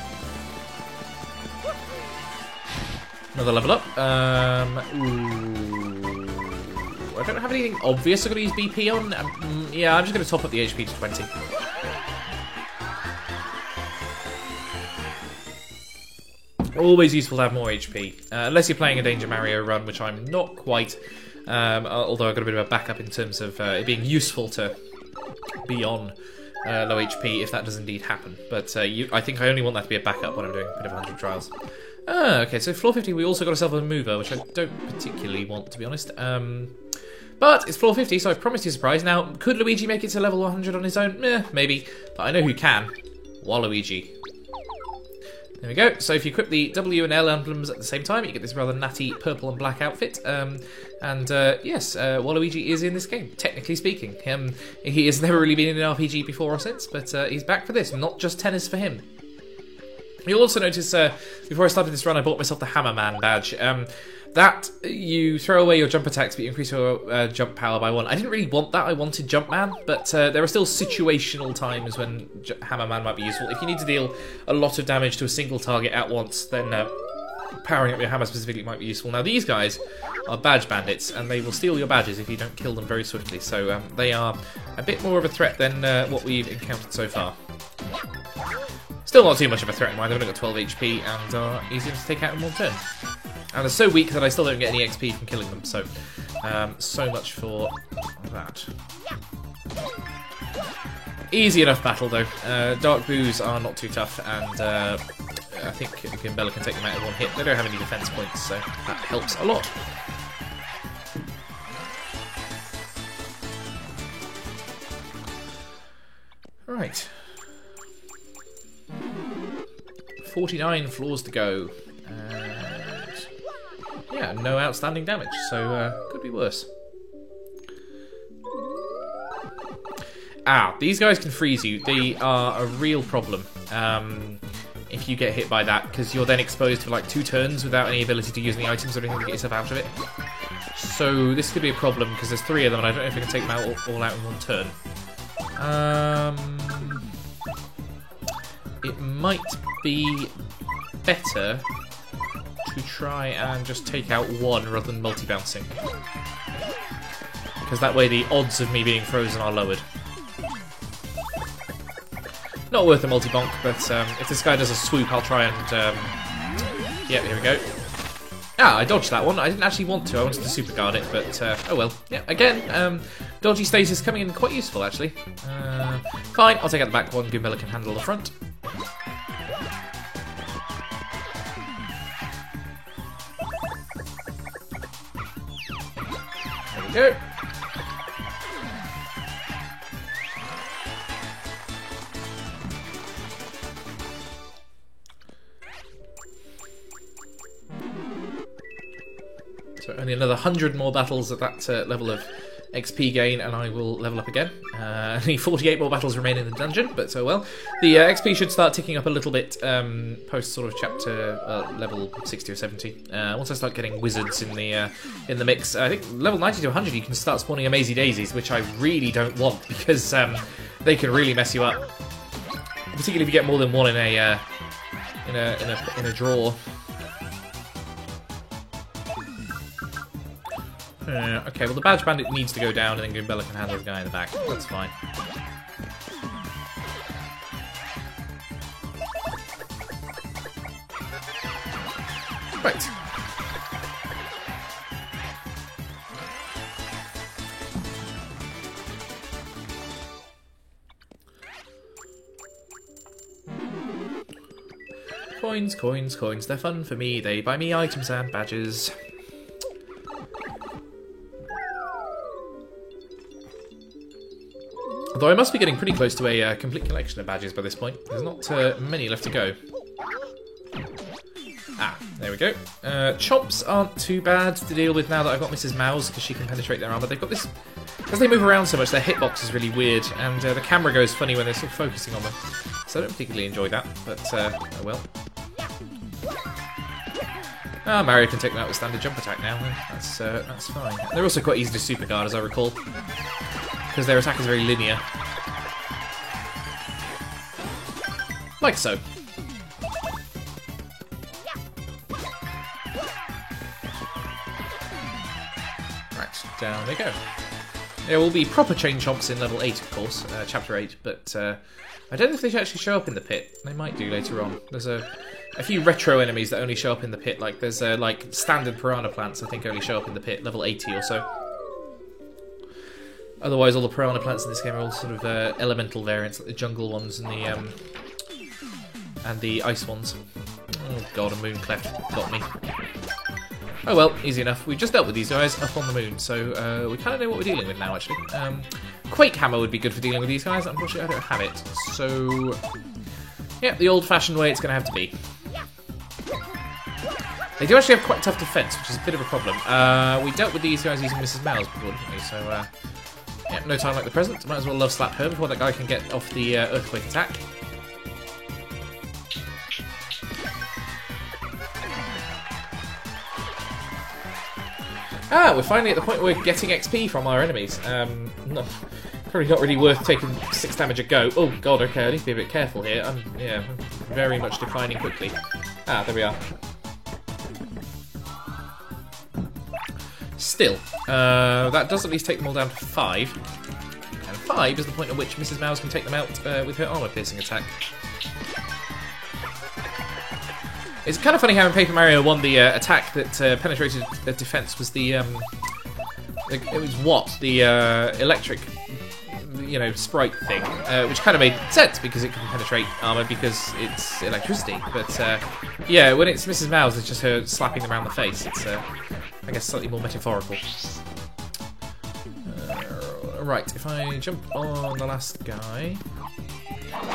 Another level up. Ooh. I don't have anything obvious I'm going to use BP on. Yeah, I'm just going to top up the HP to 20. Always useful to have more HP, unless you're playing a Danger Mario run, which I'm not quite, although I've got a bit of a backup in terms of it being useful to be on low HP if that does indeed happen. But I think I only want that to be a backup when I'm doing a bit of 100 trials. Okay, so floor 50 we also got ourselves a mover, which I don't particularly want, to be honest. But it's floor 50, so I've promised you a surprise. Now, could Luigi make it to level 100 on his own? Maybe, but I know who can. Waluigi. There we go. So if you equip the W and L emblems at the same time, you get this rather natty purple and black outfit. Yes, Waluigi is in this game, technically speaking. He has never really been in an RPG before or since, but he's back for this, not just tennis for him. You'll also notice, before I started this run, I bought myself the Hammerman badge. That you throw away your jump attacks, but you increase your jump power by 1. I didn't really want that, I wanted Jumpman, but there are still situational times when Hammerman might be useful. If you need to deal a lot of damage to a single target at once, then powering up your hammer specifically might be useful. Now these guys are badge bandits, and they will steal your badges if you don't kill them very swiftly, so they are a bit more of a threat than what we've encountered so far. Still not too much of a threat in mind, they've only got 12 HP and are easy to take out in one turn. And they're so weak that I still don't get any XP from killing them, so so much for that. Easy enough battle though. Dark Boos are not too tough, and I think Goombella can take them out in one hit. They don't have any defense points, so that helps a lot. Right. 49 floors to go. Yeah, no outstanding damage, so could be worse. These guys can freeze you. They are a real problem if you get hit by that, because you're then exposed for like 2 turns without any ability to use any items or anything to get yourself out of it. So this could be a problem, because there's 3 of them and I don't know if I can take them out all out in one turn. It might be better to try and just take out one rather than multi-bouncing, because that way the odds of me being frozen are lowered. Not worth a multi-bonk, but if this guy does a swoop I'll try and yeah, here we go. I dodged that one. I didn't actually want to, I wanted to super guard it, but oh well. Yeah, again, dodgy stasis coming in quite useful actually. Fine, I'll take out the back one, Goombella can handle the front. There we go. So only another 100 more battles at that level of XP gain, and I will level up again. Only 48 more battles remain in the dungeon, but so well. The XP should start ticking up a little bit post sort of chapter level 60 or 70. Once I start getting wizards in the mix, I think level 90 to 100 you can start spawning Amazy Daisies, which I really don't want, because they can really mess you up. Particularly if you get more than one in a draw. Okay, well the Badge Bandit needs to go down, and then Goombella can handle the guy in the back. That's fine. Coins, coins, coins. They're fun for me. They buy me items and badges. Although I must be getting pretty close to a complete collection of badges by this point. There's not many left to go. Ah, there we go. Chomps aren't too bad to deal with now that I've got Mrs. Mouse, because she can penetrate their armor. They've got this... As they move around so much, their hitbox is really weird, and the camera goes funny when they're sort of focusing on them. So I don't particularly enjoy that, but oh well. Ah, Mario can take them out with standard jump attack now, that's fine. They're also quite easy to super guard, as I recall, because their attack is very linear. Like so. Right, down they go. There will be proper chain chomps in level 8, of course, chapter 8, but I don't know if they actually show up in the pit. They might do later on. There's a few retro enemies that only show up in the pit, like there's like standard piranha plants I think only show up in the pit, level 80 or so. Otherwise all the piranha plants in this game are all sort of elemental variants, like the jungle ones and the ice ones. Oh god, a moon cleft got me. Oh well, easy enough. We've just dealt with these guys up on the moon, so we kind of know what we're dealing with now, actually. Quake Hammer would be good for dealing with these guys. Unfortunately, I don't have it. So, yeah, the old-fashioned way it's going to have to be. They do actually have quite tough defense, which is a bit of a problem. We dealt with these guys using Mrs. Mouse before, didn't we? So, yeah, no time like the present. Might as well love slap her before that guy can get off the earthquake attack. Ah, we're finally at the point where we're getting XP from our enemies. Probably not really worth taking 6 damage a go. Oh god, okay, I need to be a bit careful here. I'm very much declining quickly. Ah, there we are. Still, that does at least take them all down to 5. And 5 is the point at which Mrs. Mouse can take them out with her armor-piercing attack. It's kind of funny how in Paper Mario 1 the attack that penetrated the defense was the it was what the electric, you know, sprite thing, which kind of made sense because it can penetrate armor because it's electricity. But yeah, when it's Mrs. Mouse, it's just her slapping them around the face. It's I guess slightly more metaphorical. Right, if I jump on the last guy.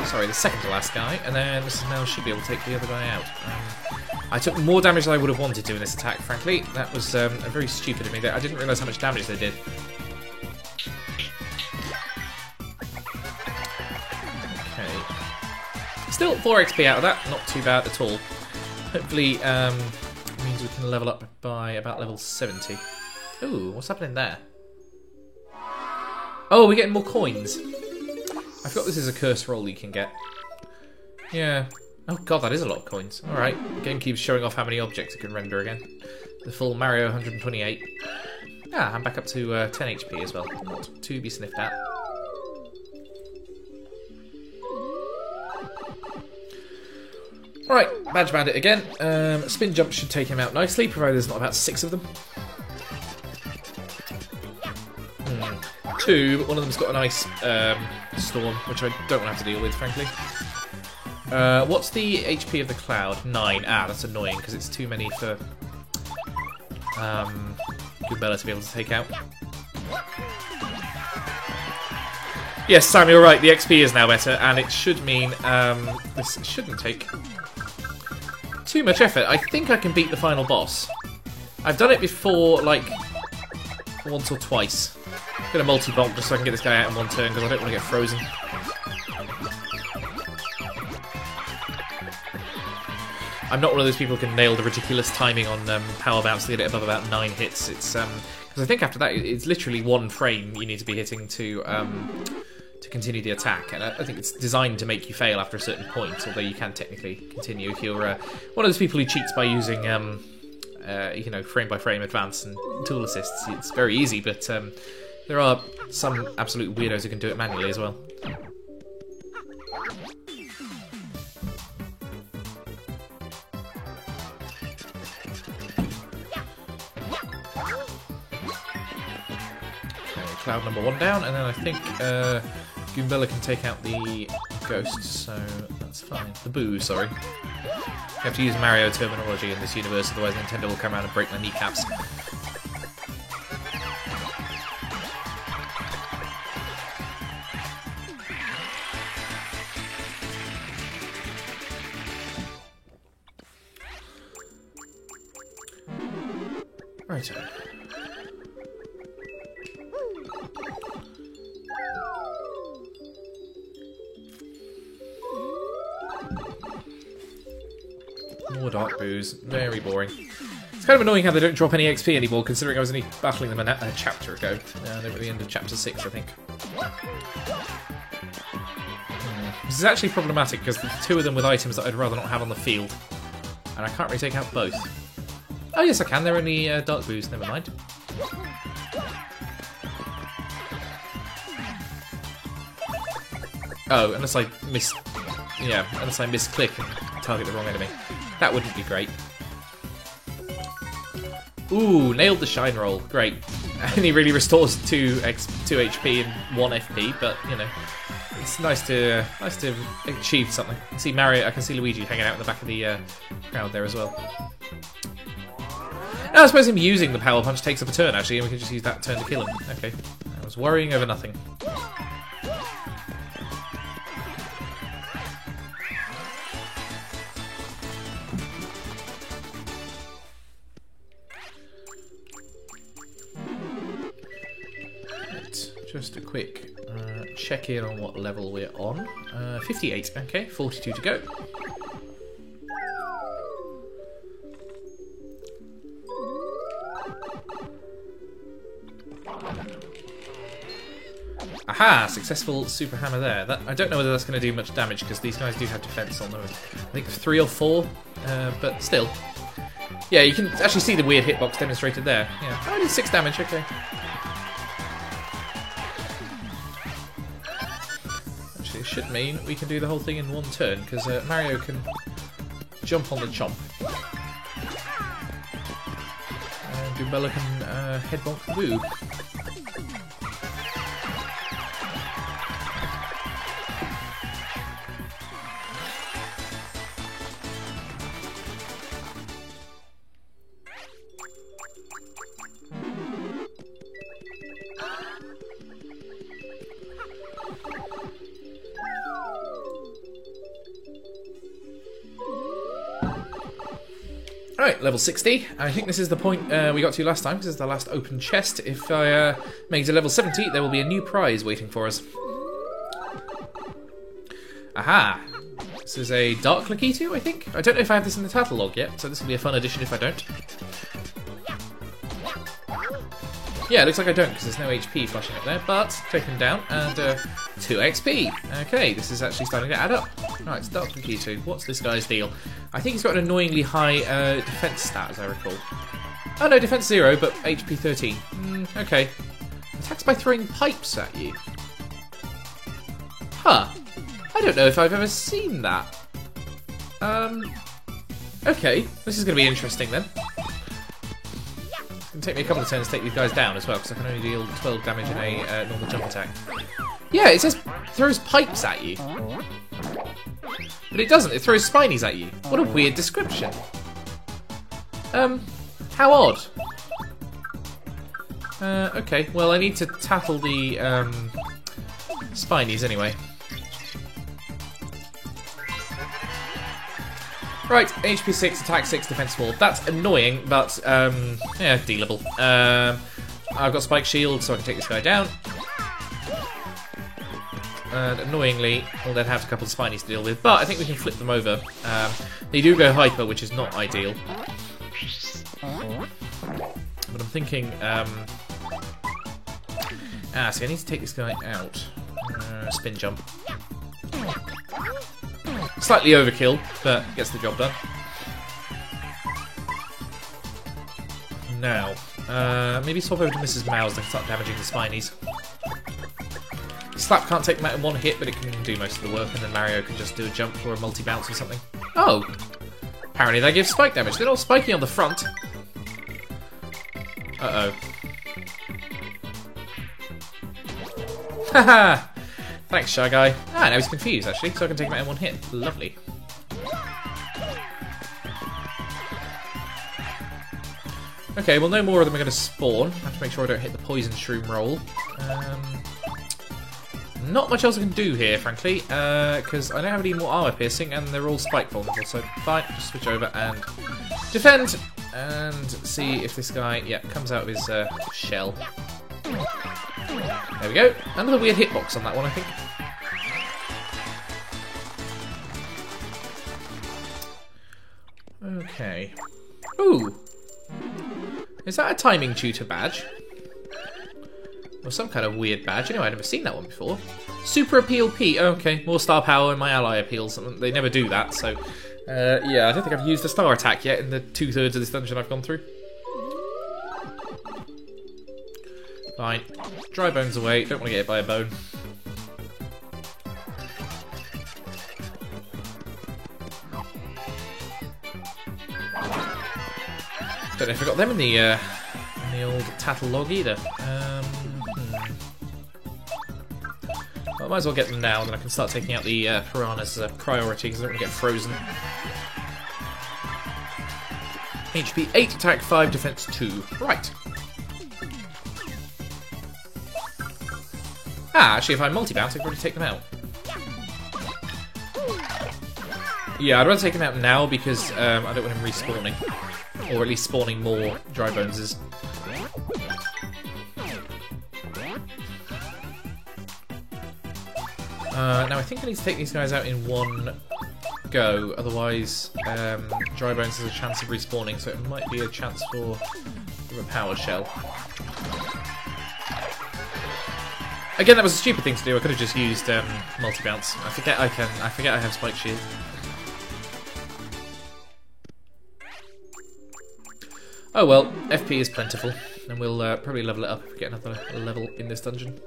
Sorry, the second to last guy, and then Mrs. Mouse should be able to take the other guy out. I took more damage than I would have wanted to in this attack, frankly. That was very stupid of me. I didn't realise how much damage they did. Okay. Still 4 XP out of that, not too bad at all. Hopefully means we can level up by about level 70. Ooh, what's happening there? Oh, we're getting more coins. I forgot this is a curse roll you can get. Yeah. Oh god, that is a lot of coins. Alright, the game keeps showing off how many objects it can render again. The full Mario 128. Ah, I'm back up to 10 HP as well. Not to be sniffed at. Alright, Badge Bandit again. Spin Jump should take him out nicely, provided there's not about 6 of them. 2, but one of them's got an ice storm, which I don't want to have to deal with, frankly. What's the HP of the cloud? 9. Ah, that's annoying, because it's too many for Goombella to be able to take out. Yes, Sam, you're right, the XP is now better, and it should mean this shouldn't take too much effort. I think I can beat the final boss. I've done it before, like, once or twice. I'm going to multi-bonk just so I can get this guy out in one turn because I don't want to get frozen. I'm not one of those people who can nail the ridiculous timing on power bounce to get it above about 9 hits. It's because I think after that it's literally 1 frame you need to be hitting to continue the attack, and I think it's designed to make you fail after a certain point. Although you can technically continue if you're one of those people who cheats by using you know, frame by frame advance and tool assists. It's very easy, but there are some absolute weirdos who can do it manually as well. Okay, cloud number 1 down, and then I think Goombella can take out the ghost, so that's fine. The Boo, sorry. You have to use Mario terminology in this universe, otherwise Nintendo will come around and break my kneecaps. Right. More Dark Boos. Very boring. It's kind of annoying how they don't drop any XP anymore, considering I was only battling them a chapter ago. They were at the end of chapter 6, I think. This is actually problematic, because the two of them with items that I'd rather not have on the field. And I can't really take out both. Oh yes, I can. They're only Dark Boos. Never mind. Oh, unless I misclick and target the wrong enemy. That wouldn't be great. Ooh, nailed the shine roll. Great. And he really restores 2 HP and 1 FP, but you know, it's nice to achieve something. I can see Mario. I can see Luigi hanging out in the back of the crowd there as well. Now I suppose him using the Power Punch takes up a turn actually, and we can just use that turn to kill him. Okay, I was worrying over nothing. Just a quick check in on what level we're on. 58, okay, 42 to go. Aha! Successful super hammer there. I don't know whether that's going to do much damage because these guys do have defense on them. I think 3 or 4, but still. Yeah, you can actually see the weird hitbox demonstrated there. Yeah, I did 6 damage, okay. It should mean we can do the whole thing in one turn, because Mario can jump on the chomp. And Goombella can headbonk the boob. Alright, level 60. I think this is the point we got to last time, because this is the last open chest. If I make it to level 70, there will be a new prize waiting for us. Aha! This is a Dark Lakitu, I think? I don't know if I have this in the title log yet, so this will be a fun addition if I don't. Yeah, it looks like I don't, because there's no HP flashing up there, but taken down, and 2 XP. Okay, this is actually starting to add up. Right, it's Dark Lakitu. What's this guy's deal? I think he's got an annoyingly high defense stat, as I recall. Oh no, defense 0, but HP 13. Okay. Attacks by throwing pipes at you. Huh. I don't know if I've ever seen that. Okay, this is going to be interesting then. It's going to take me a couple of turns to take these guys down as well, because I can only deal 12 damage in a normal jump attack. Yeah, it says throws pipes at you. But it doesn't, it throws spinies at you. What a weird description. How odd. Okay, well I need to tackle the spinies anyway. Right, HP 6, attack 6, defense 4. That's annoying, but yeah, dealable. I've got Spike Shield, so I can take this guy down. And annoyingly, we'll then have a couple of spinies to deal with, but I think we can flip them over. They do go hyper, which is not ideal. But I'm thinking, see, I need to take this guy out. Spin jump. Slightly overkill, but gets the job done. Now, maybe swap over to Mrs. Mouse and start damaging the spinies. Slap can't take them out in one hit, but it can do most of the work, and then Mario can just do a jump or a multi-bounce or something. Oh! Apparently that gives spike damage. They're all spiky on the front. Uh-oh. Haha! Thanks, Shy Guy. Ah, now he's confused, actually, so I can take him out in one hit. Lovely. Okay, well no more of them are going to spawn. I have to make sure I don't hit the poison shroom roll. Not much else I can do here, frankly, because I don't have any more armor piercing and they're all spike vulnerable, so fine, just switch over and defend and see if this guy, yeah, comes out of his shell. There we go. Another weird hitbox on that one, I think. Okay. Ooh! Is that a timing tutor badge? Or some kind of weird badge. Anyway, I've never seen that one before. Super Appeal P. Okay, more star power and my ally appeals. They never do that, so... yeah, I don't think I've used a star attack yet in the 2/3 of this dungeon I've gone through. Fine. Dry bones away. Don't want to get hit by a bone. Don't know if I got them in the old tattle log either. Well, I might as well get them now, and then I can start taking out the piranhas as a priority, because I don't want to get frozen. HP 8, attack 5, defense 2. Right. Ah, actually, if I multi-bounce, I can already take them out. Yeah, I'd rather take him out now, because I don't want him respawning. Or at least spawning more dry boneses. Now I think I need to take these guys out in one go, otherwise dry bones has a chance of respawning, so it might be a chance for a power shell. Again, that was a stupid thing to do. I could have just used multi-bounce. I forget I have spike shield. Oh well, FP is plentiful, and we'll probably level it up if we get another level in this dungeon.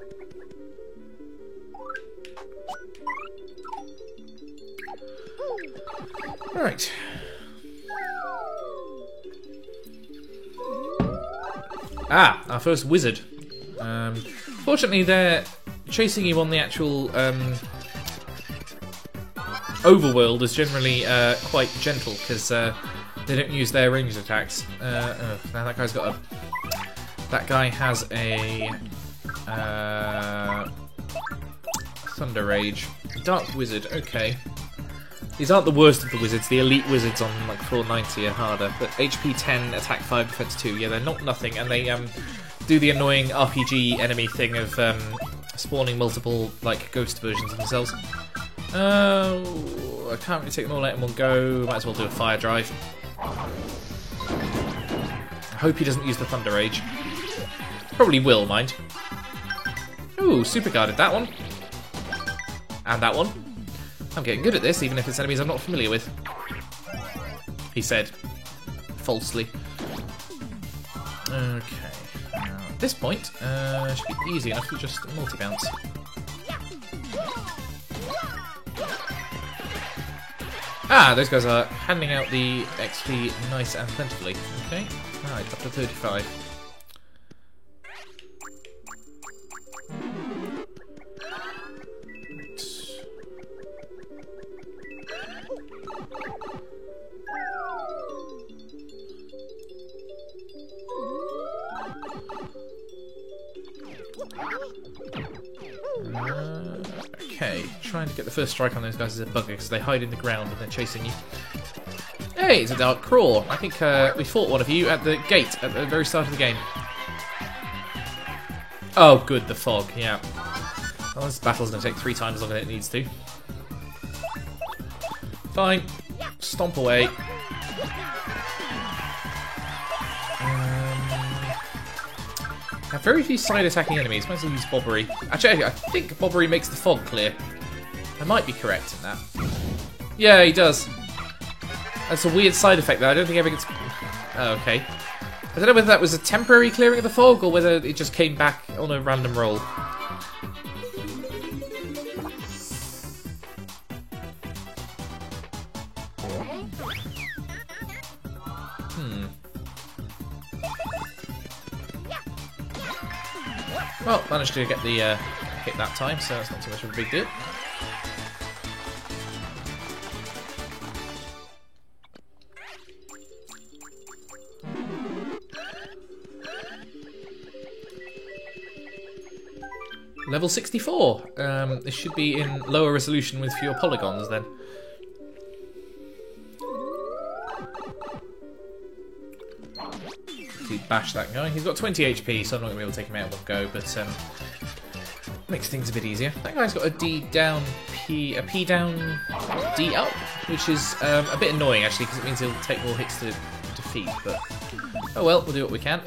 Right. Ah, our first wizard. Fortunately, they're chasing you on the actual overworld is generally quite gentle, because they don't use their ranged attacks. Now that guy's got a... That guy has a... Thunder Rage. Dark Wizard, okay. These aren't the worst of the wizards. The elite wizards on like floor 90 are harder. But HP 10, attack 5, defense 2. Yeah, they're not nothing. And they do the annoying RPG enemy thing of spawning multiple like ghost versions of themselves. I can't really take them all out in one go. Might as well do a fire drive. I hope he doesn't use the Thunder Rage. Probably will, mind. Ooh, super guarded that one. And that one. I'm getting good at this, even if it's enemies I'm not familiar with. He said. Falsely. Okay. Now, at this point, should be easy enough to just multi-bounce. Ah, those guys are handing out the XP nice and plentifully. Okay. Alright, up to 35. Okay, trying to get the first strike on those guys is a bugger because they hide in the ground and they're chasing you. Hey, it's a Dark Craw. I think we fought one of you at the gate at the very start of the game. Oh, good, the fog, yeah. Well, this battle's going to take 3 times longer than it needs to. Fine. Stomp away. I have very few side-attacking enemies. Might as well use Bobbery. Actually, I think Bobbery makes the fog clear. I might be correct in that. Yeah, he does. That's a weird side effect that I don't think ever gets... Oh, okay. I don't know whether that was a temporary clearing of the fog or whether it just came back on a random roll. Well, managed to get the hit that time, so that's not too much of a big deal. Level 64. This should be in lower resolution with fewer polygons then. Bash that guy. He's got 20 HP, so I'm not going to be able to take him out in one go, but makes things a bit easier. That guy's got a D down, a P down, D up, which is a bit annoying actually, because it means he'll take more hits to defeat, but oh well, we'll do what we can.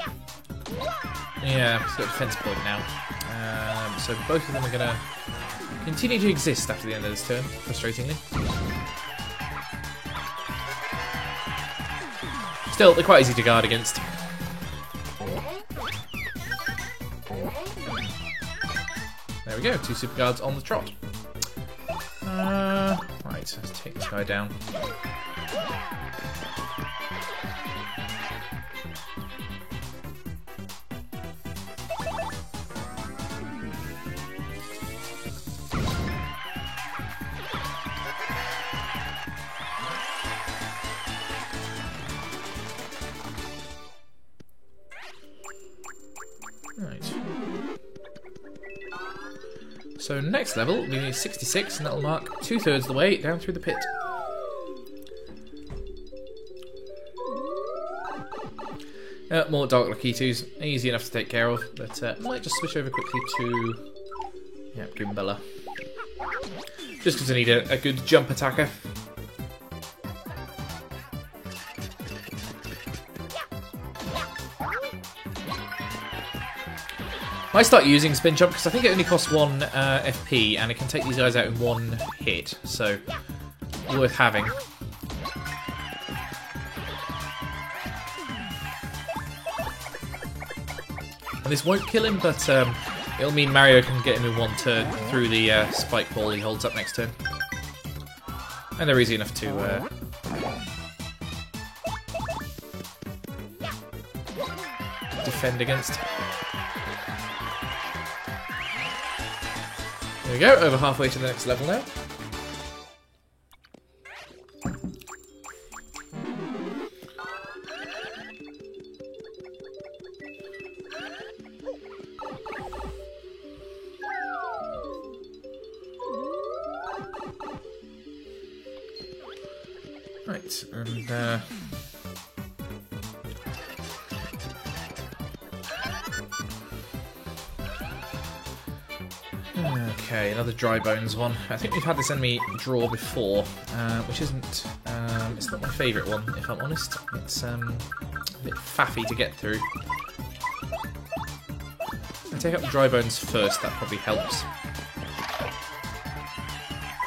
Yeah, he's got a defense point now. So both of them are going to continue to exist after the end of this turn, frustratingly. Still, they're quite easy to guard against. There we go, 2 super guards on the trot. Right, let's take this guy down. Right. So next level, we need 66, and that'll mark 2/3 the way down through the pit. More Dark Lakitus, easy enough to take care of, but I might just switch over quickly to Goombella. Just because I need a good jump attacker. I start using Spin Jump because I think it only costs 1 FP and it can take these guys out in 1 hit, so worth having. And this won't kill him, but it'll mean Mario can get him in 1 turn through the spike ball he holds up next turn. And they're easy enough to defend against. There we go, over halfway to the next level now. Right, and okay, another Dry Bones one. I think we've had this enemy draw before, which isn't, it's not my favourite one, if I'm honest. It's a bit faffy to get through. I'll take out the Dry Bones first, that probably helps.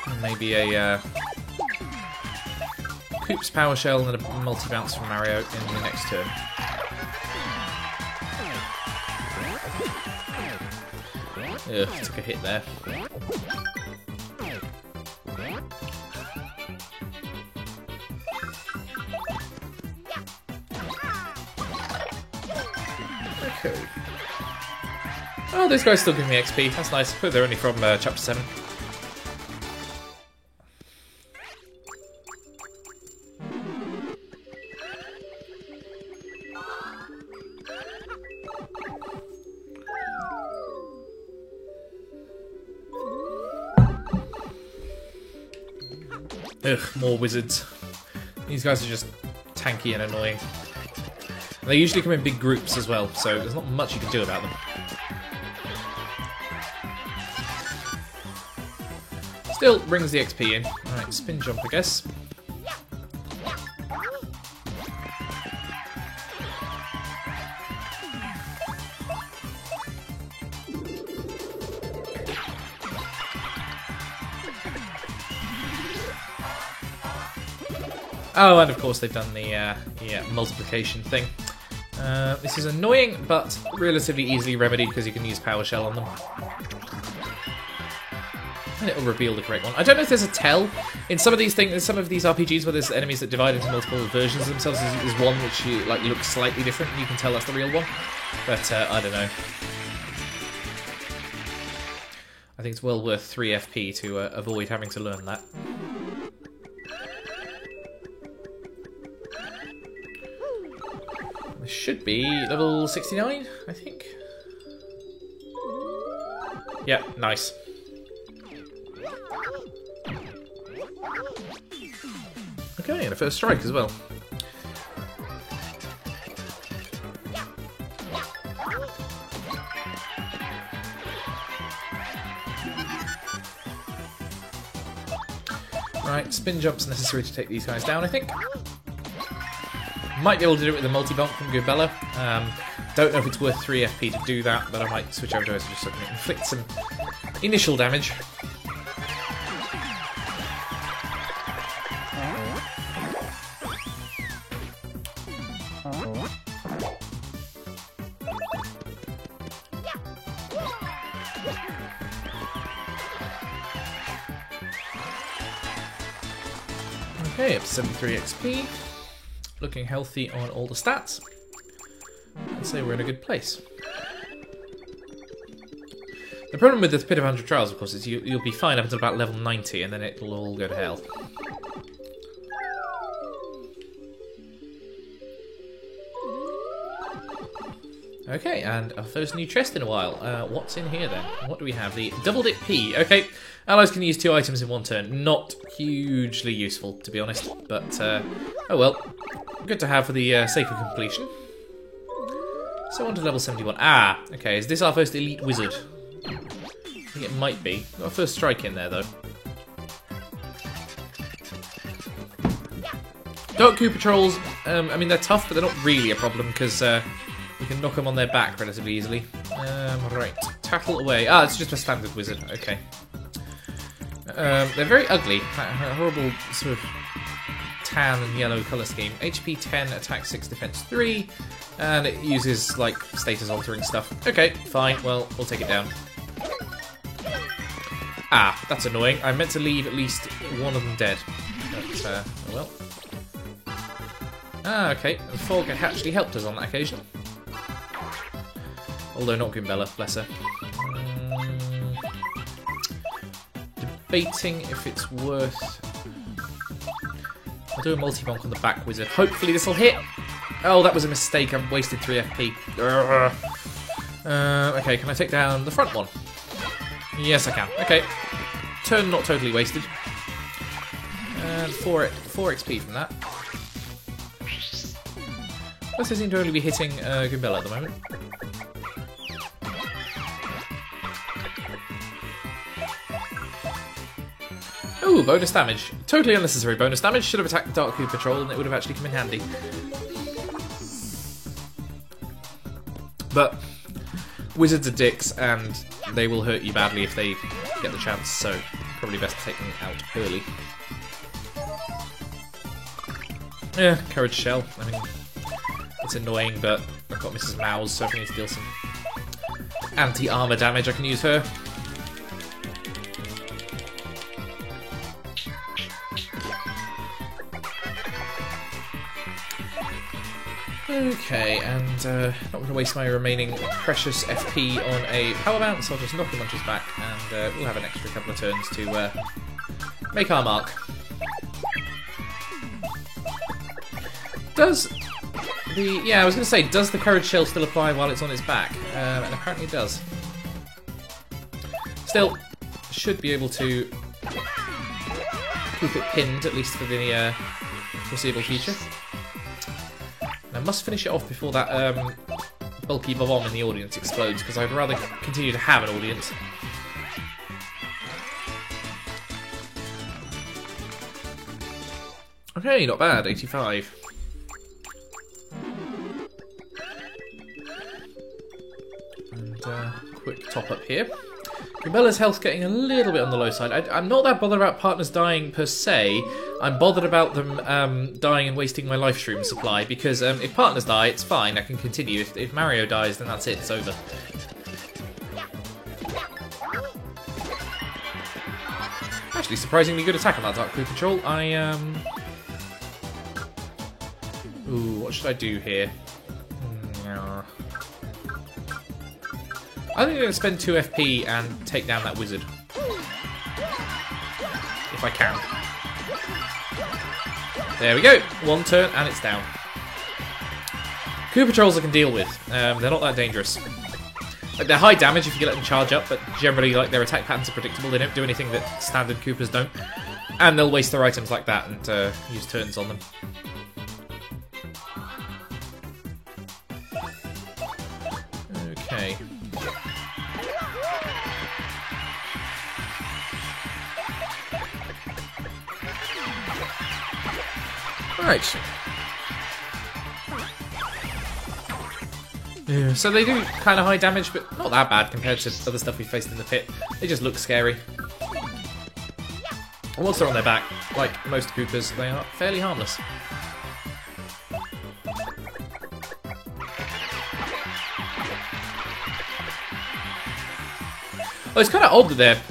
And maybe a Koop's Power Shell and a multi-bounce from Mario in the next turn. Ugh, took a hit there. Okay. Oh, those guys still give me XP. That's nice. Oh, they're only from Chapter 7. Ugh, more wizards. These guys are just tanky and annoying. And they usually come in big groups as well, so there's not much you can do about them. Still brings the XP in. Alright, Spin Jump, I guess. Oh, and of course they've done the multiplication thing. This is annoying, but relatively easily remedied because you can use Power Shell on them. And it'll reveal the correct one. I don't know if there's a tell. In some of these things, some of these RPGs where there's enemies that divide into multiple versions of themselves, there's one which looks slightly different and you can tell that's the real one. But I don't know. I think it's well worth 3 FP to avoid having to learn that. This should be level 69, I think. Yeah, nice. Okay, and a first strike as well. Right, spin jumps necessary to take these guys down, I think. Might be able to do it with a multi-bonk from Goombella. Don't know if it's worth 3 FP to do that, but I might switch over to it just so I can inflict some initial damage. Okay, up to 73 XP. Looking healthy on all the stats. I'd say we're in a good place. The problem with the Pit of 100 Trials, of course, is you'll be fine up until about level 90, and then it'll all go to hell. Okay, and our first new chest in a while. What's in here then? What do we have? The Double Dip P. Okay, allies can use 2 items in 1 turn. Not hugely useful, to be honest, but oh well. Good to have for the sake of completion. So on to level 71. Ah, okay, is this our first elite wizard? I think it might be. Got our first strike in there, though. Dark Goo Patrols, I mean, they're tough, but they're not really a problem, because we can knock them on their back relatively easily. Right, tackle away. Ah, it's just a standard wizard, okay. They're very ugly. A horrible sort of tan and yellow colour scheme. HP 10, attack 6, defense 3, and it uses, like, status altering stuff. Okay, fine, well, we'll take it down. Ah, that's annoying. I meant to leave at least one of them dead. But, oh well. Ah, okay. The fog actually helped us on that occasion. Although not Goombella, bless her. Debating if it's worth... I'll do a multi-bonk on the back wizard. Hopefully this will hit! Oh, that was a mistake. I've wasted 3 FP. Okay, can I take down the front one? Yes, I can. Okay. Turn not totally wasted. And 4 XP from that. Plus I seem to only be hitting Goombella at the moment. Ooh, bonus damage. Totally unnecessary bonus damage. Should have attacked the Dark Goo Patrol and it would have actually come in handy. But wizards are dicks and they will hurt you badly if they get the chance, so probably best to take them out early. Yeah, Courage Shell. I mean, it's annoying, but I've got Mrs. Mouse, so if I need to deal some anti-armor damage, I can use her. Okay, and not going to waste my remaining precious FP on a power bounce. I'll just knock him onto his back, and we'll have an extra couple of turns to make our mark. Does the... yeah, I was going to say, does the Courage Shell still apply while it's on its back? And apparently it does. Still, should be able to keep it pinned, at least for the foreseeable future. I must finish it off before that bulky bomb in the audience explodes, because I'd rather continue to have an audience. Okay, not bad, 85. And quick top up here. Goombella's health's getting a little bit on the low side. I'm not that bothered about partners dying per se. I'm bothered about them dying and wasting my life shroom supply, because if partners die, it's fine, I can continue. If Mario dies, then that's it, it's over. Actually, surprisingly good attack on that Dark Goo Patrol. Ooh, what should I do here? I think I'm going to spend 2 FP and take down that wizard. If I can. There we go. 1 turn and it's down. Goo Patrols I can deal with. They're not that dangerous. Like, they're high damage if you let them charge up, but generally, like, their attack patterns are predictable. They don't do anything that standard Koopas don't. And they'll waste their items like that and use turns on them. Okay. Right. Yeah, so they do kind of high damage, but not that bad compared to other stuff we faced in the pit. They just look scary. And once they're on their back, like most Koopas, they are fairly harmless. Well, it's kind of odd that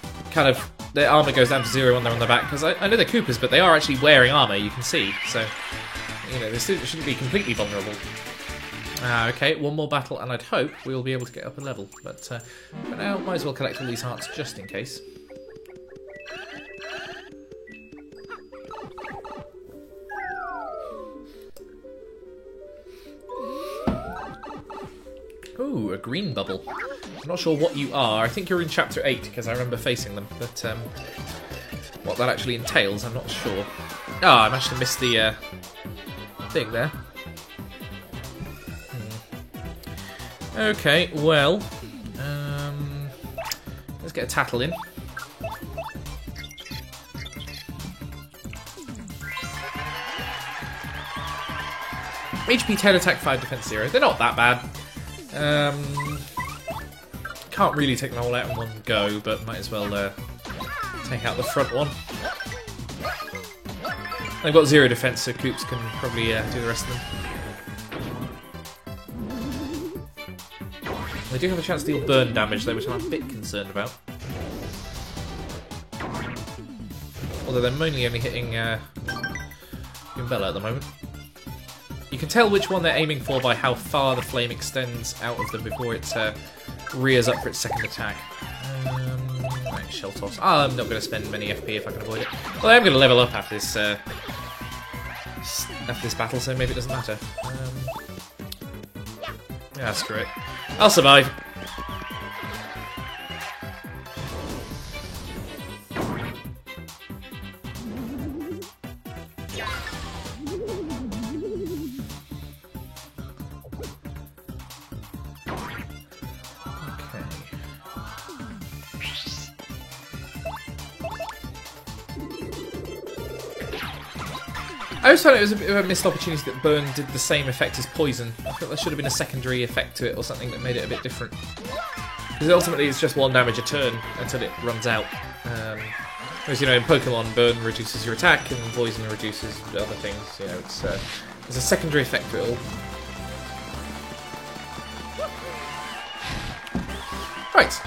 their armor goes down to 0 when they're on their back, because I know they're Koopas, but they are actually wearing armor, you can see. So, you know, they shouldn't be completely vulnerable. Okay, one more battle, and I'd hope we'll be able to get up a level. But for now, might as well collect all these hearts just in case. Ooh, a green bubble. I'm not sure what you are. I think you're in Chapter 8, because I remember facing them. But what that actually entails, I'm not sure. Ah, I managed to miss the thing there. Okay, well, let's get a tattle in. HP 10, attack 5, defense 0. They're not that bad. Can't really take them all out in one go, but might as well take out the front one. They've got 0 defense, so Koops can probably do the rest of them. They do have a chance to deal burn damage though, which I'm a bit concerned about. Although they're mainly only hitting Goombella at the moment. You can tell which one they're aiming for by how far the flame extends out of them before it rears up for its second attack. Right, Shell Toss. I'm not going to spend many FP if I can avoid it. Well, I am going to level up after this battle, so maybe it doesn't matter. Yeah, screw it. I'll survive. I always thought it was a bit of a missed opportunity that Burn did the same effect as Poison. I thought there should have been a secondary effect to it or something that made it a bit different. Because ultimately it's just 1 damage a turn until it runs out. Whereas, you know, in Pokemon, Burn reduces your attack and Poison reduces other things. You know, it's there's a secondary effect to it all. Right,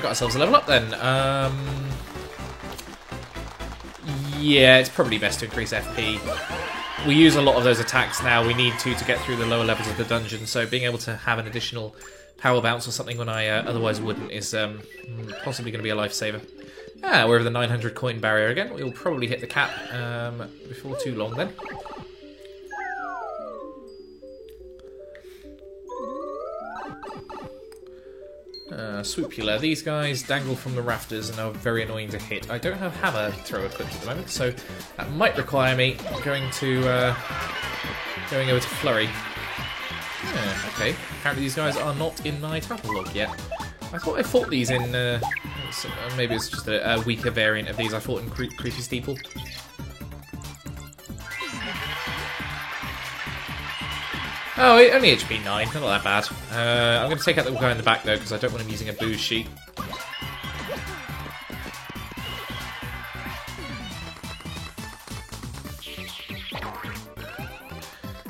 got ourselves a level up then. Yeah, it's probably best to increase FP. We use a lot of those attacks now. We need to get through the lower levels of the dungeon, so being able to have an additional power bounce or something when I otherwise wouldn't is possibly going to be a lifesaver. We're over the 900 coin barrier again. We'll probably hit the cap before too long then. Swoopula. These guys dangle from the rafters and are very annoying to hit. I don't have hammer throw equipped at the moment, so that might require me going over to Flurry. Yeah, okay. Apparently these guys are not in my battle log yet. I thought I fought these in... maybe it's just a weaker variant of these I fought in Creepy Steeple. Oh, only HP 9, not that bad. I'm going to take out the guy in the back though, because I don't want him using a booze sheet.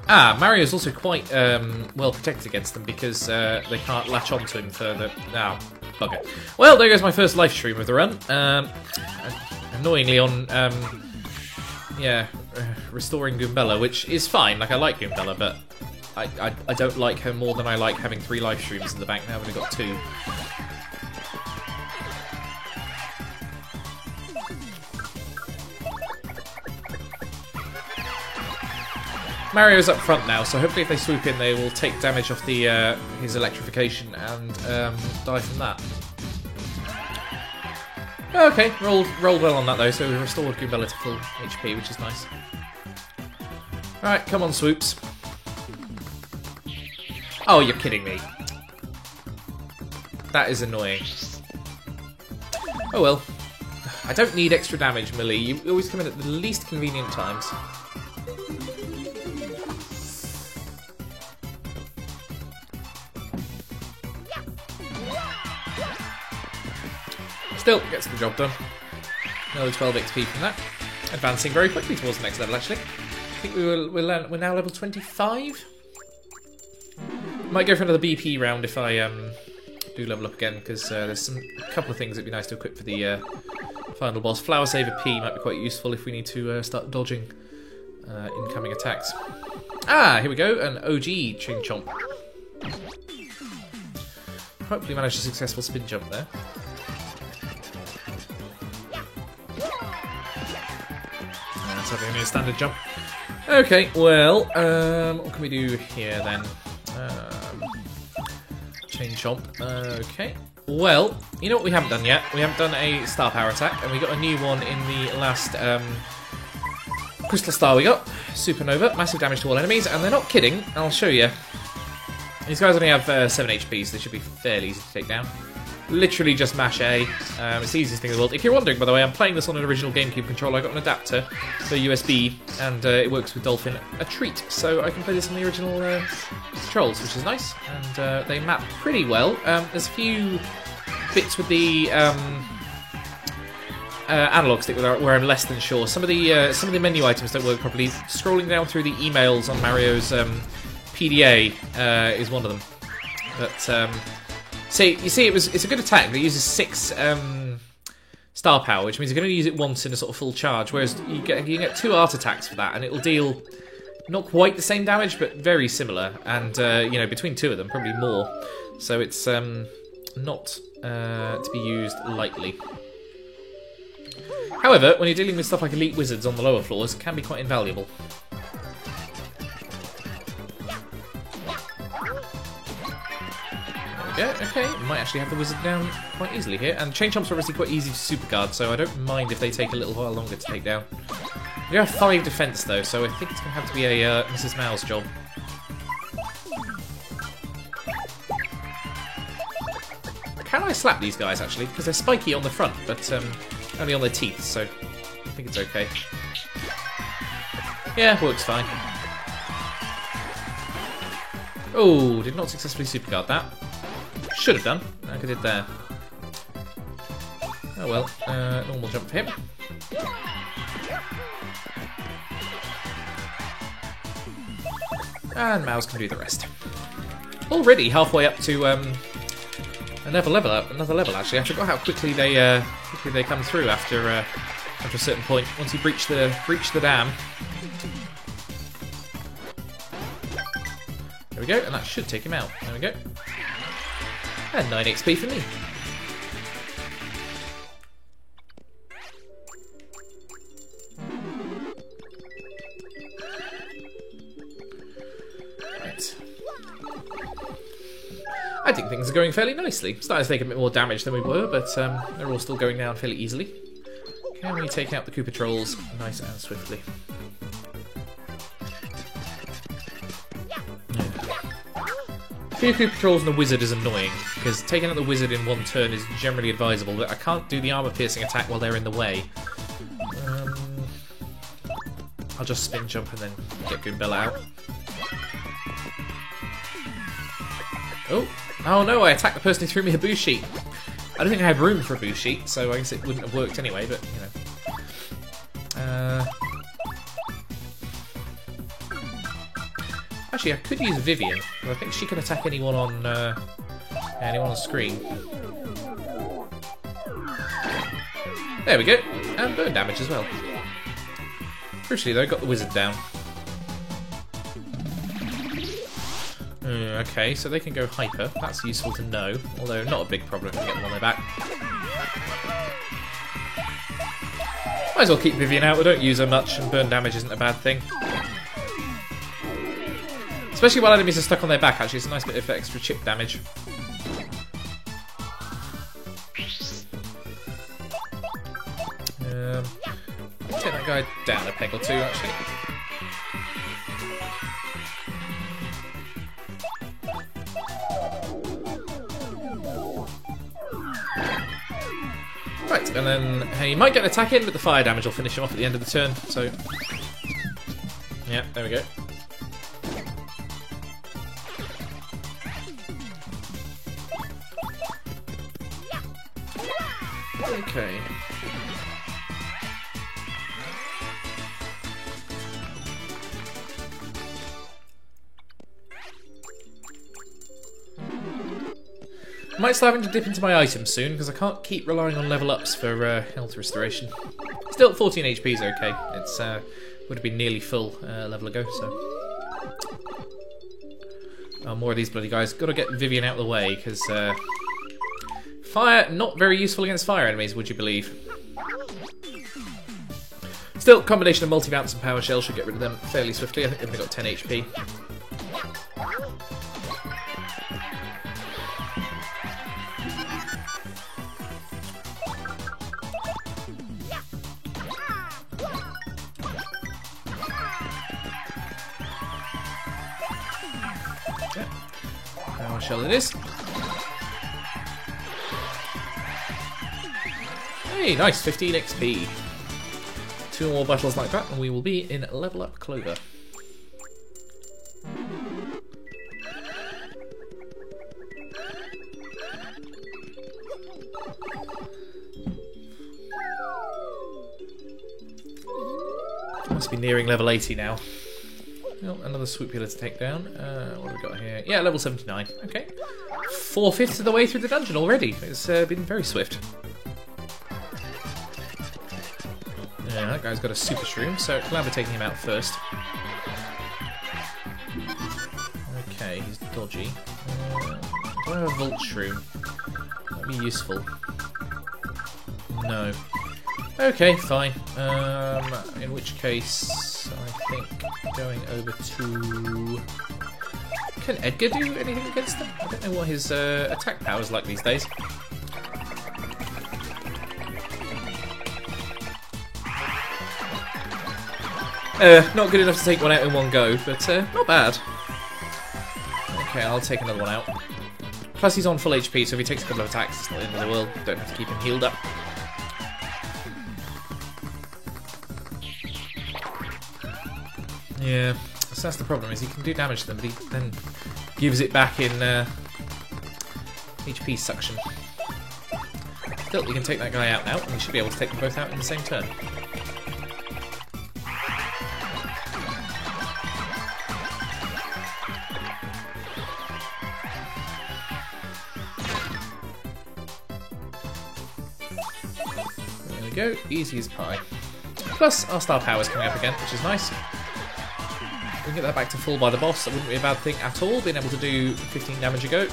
Mario's also quite well protected against them because they can't latch onto him further. Oh, bugger. Well, there goes my first live stream of the run. Annoyingly on, restoring Goombella, which is fine. Like, I like Goombella, but I don't like her more than I like having 3 live streams in the bank. Now I've only got 2. Mario's up front now, so hopefully if they swoop in, they will take damage off the his electrification and die from that. Okay, rolled well on that though, so we restored Goombella to full HP, which is nice. Alright, come on, swoops. Oh, you're kidding me. That is annoying. Oh well. I don't need extra damage, Melee. You always come in at the least convenient times. Still, gets the job done. Another 12 XP from that. Advancing very quickly towards the next level, actually. I think we're now level 25? Might go for another BP round if I do level up again, because there's a couple of things that'd be nice to equip for the final boss. Flower Saver P might be quite useful if we need to start dodging incoming attacks. Ah, here we go, an OG Chain Chomp. Hopefully managed a successful spin jump there. That's only a standard jump. Okay, well, what can we do here then? Chain Chomp. Okay. Well, you know what we haven't done yet? We haven't done a Star Power attack, and we got a new one in the last Crystal Star we got. Supernova, massive damage to all enemies, and they're not kidding. I'll show you. These guys only have 7 HP, so they should be fairly easy to take down. Literally just mash A. It's the easiest thing in the world. If you're wondering, by the way, I'm playing this on an original GameCube controller. I got an adapter for USB, and it works with Dolphin a treat. So I can play this on the original controls, which is nice. And they map pretty well. There's a few bits with the analog stick where I'm less than sure. Some of the menu items don't work properly. Scrolling down through the emails on Mario's PDA is one of them. But you see, it's a good attack, but it uses 6 Star Power, which means you're going to use it once in a sort of full charge, whereas you get 2 art attacks for that, and it'll deal not quite the same damage, but very similar, and, you know, between 2 of them, probably more. So it's not to be used lightly. However, when you're dealing with stuff like Elite Wizards on the lower floors, it can be quite invaluable. Yeah, okay, might actually have the wizard down quite easily here. And Chain Chomps are obviously quite easy to superguard, so I don't mind if they take a little while longer to take down. We have 5 defense though, so I think it's going to have to be a Mrs. Mouse job. Can I slap these guys actually? Because they're spiky on the front, but only on their teeth, so I think it's okay. Yeah, works fine. Oh, did not successfully superguard that. Should have done, like I did there. Oh well, normal jump for him. And Mao's can do the rest. Already halfway up to another level actually. I forgot how quickly they come through after a certain point. Once you breach the dam. There we go, and that should take him out. There we go. And 9 XP for me. Right. I think things are going fairly nicely. Starting to take a bit more damage than we were, but they're all still going down fairly easily. Can we take out the Koopa Trolls nice and swiftly? Koopa Trolls and the Wizard is annoying, because taking out the Wizard in one turn is generally advisable, but I can't do the armor-piercing attack while they're in the way. I'll just spin jump and then get Goombella out. Oh no, I attacked the person who threw me a boost sheet. I don't think I had room for a boost sheet, so I guess it wouldn't have worked anyway, but, you know. Actually, I could use Vivian, but I think she can attack anyone on screen. There we go, and burn damage as well. Crucially though, got the wizard down. Okay, so they can go hyper. That's useful to know, although not a big problem if we get them on their back. Might as well keep Vivian out. We don't use her much, and burn damage isn't a bad thing. Especially while enemies are stuck on their back, actually. It's a nice bit of extra chip damage. Take that guy down a peg or two, actually. Right, and then he might get an attack in, but the fire damage will finish him off at the end of the turn, so... Yeah, there we go. Okay. Might start having to dip into my items soon, because I can't keep relying on level ups for health restoration. Still, 14 HP is okay. It's would have been nearly full a level ago, so... Oh, more of these bloody guys. Got to get Vivian out of the way, because fire, not very useful against fire enemies, would you believe? Still, combination of multi-bounce and power shell should get rid of them fairly swiftly. I think they've only got 10 HP. Power shell it is. Hey, nice, 15 XP. 2 more battles like that and we will be in level up Clover. Must be nearing level 80 now. Oh, another swoop healer to take down. What have we got here? Yeah, level 79. Okay. 4/5 of the way through the dungeon already. It's been very swift. Yeah, that guy's got a super shroom, so glad we're taking him out first. Okay, he's dodgy. Do I have a Volt shroom? That'd be useful. No. Okay, fine. In which case, I think going over to... Can Edgar do anything against them? I don't know what his attack power is like these days. Not good enough to take one out in one go, but not bad. Okay, I'll take another one out. Plus he's on full HP, so if he takes a couple of attacks, it's not the end of the world. Don't have to keep him healed up. Yeah, so that's the problem, is he can do damage to them, but he then gives it back in HP suction. Still, we can take that guy out now, and we should be able to take them both out in the same turn. There we go, easy as pie. Plus, our star power is coming up again, which is nice. We can get that back to full by the boss. That wouldn't be a bad thing at all, being able to do 15 damage a go.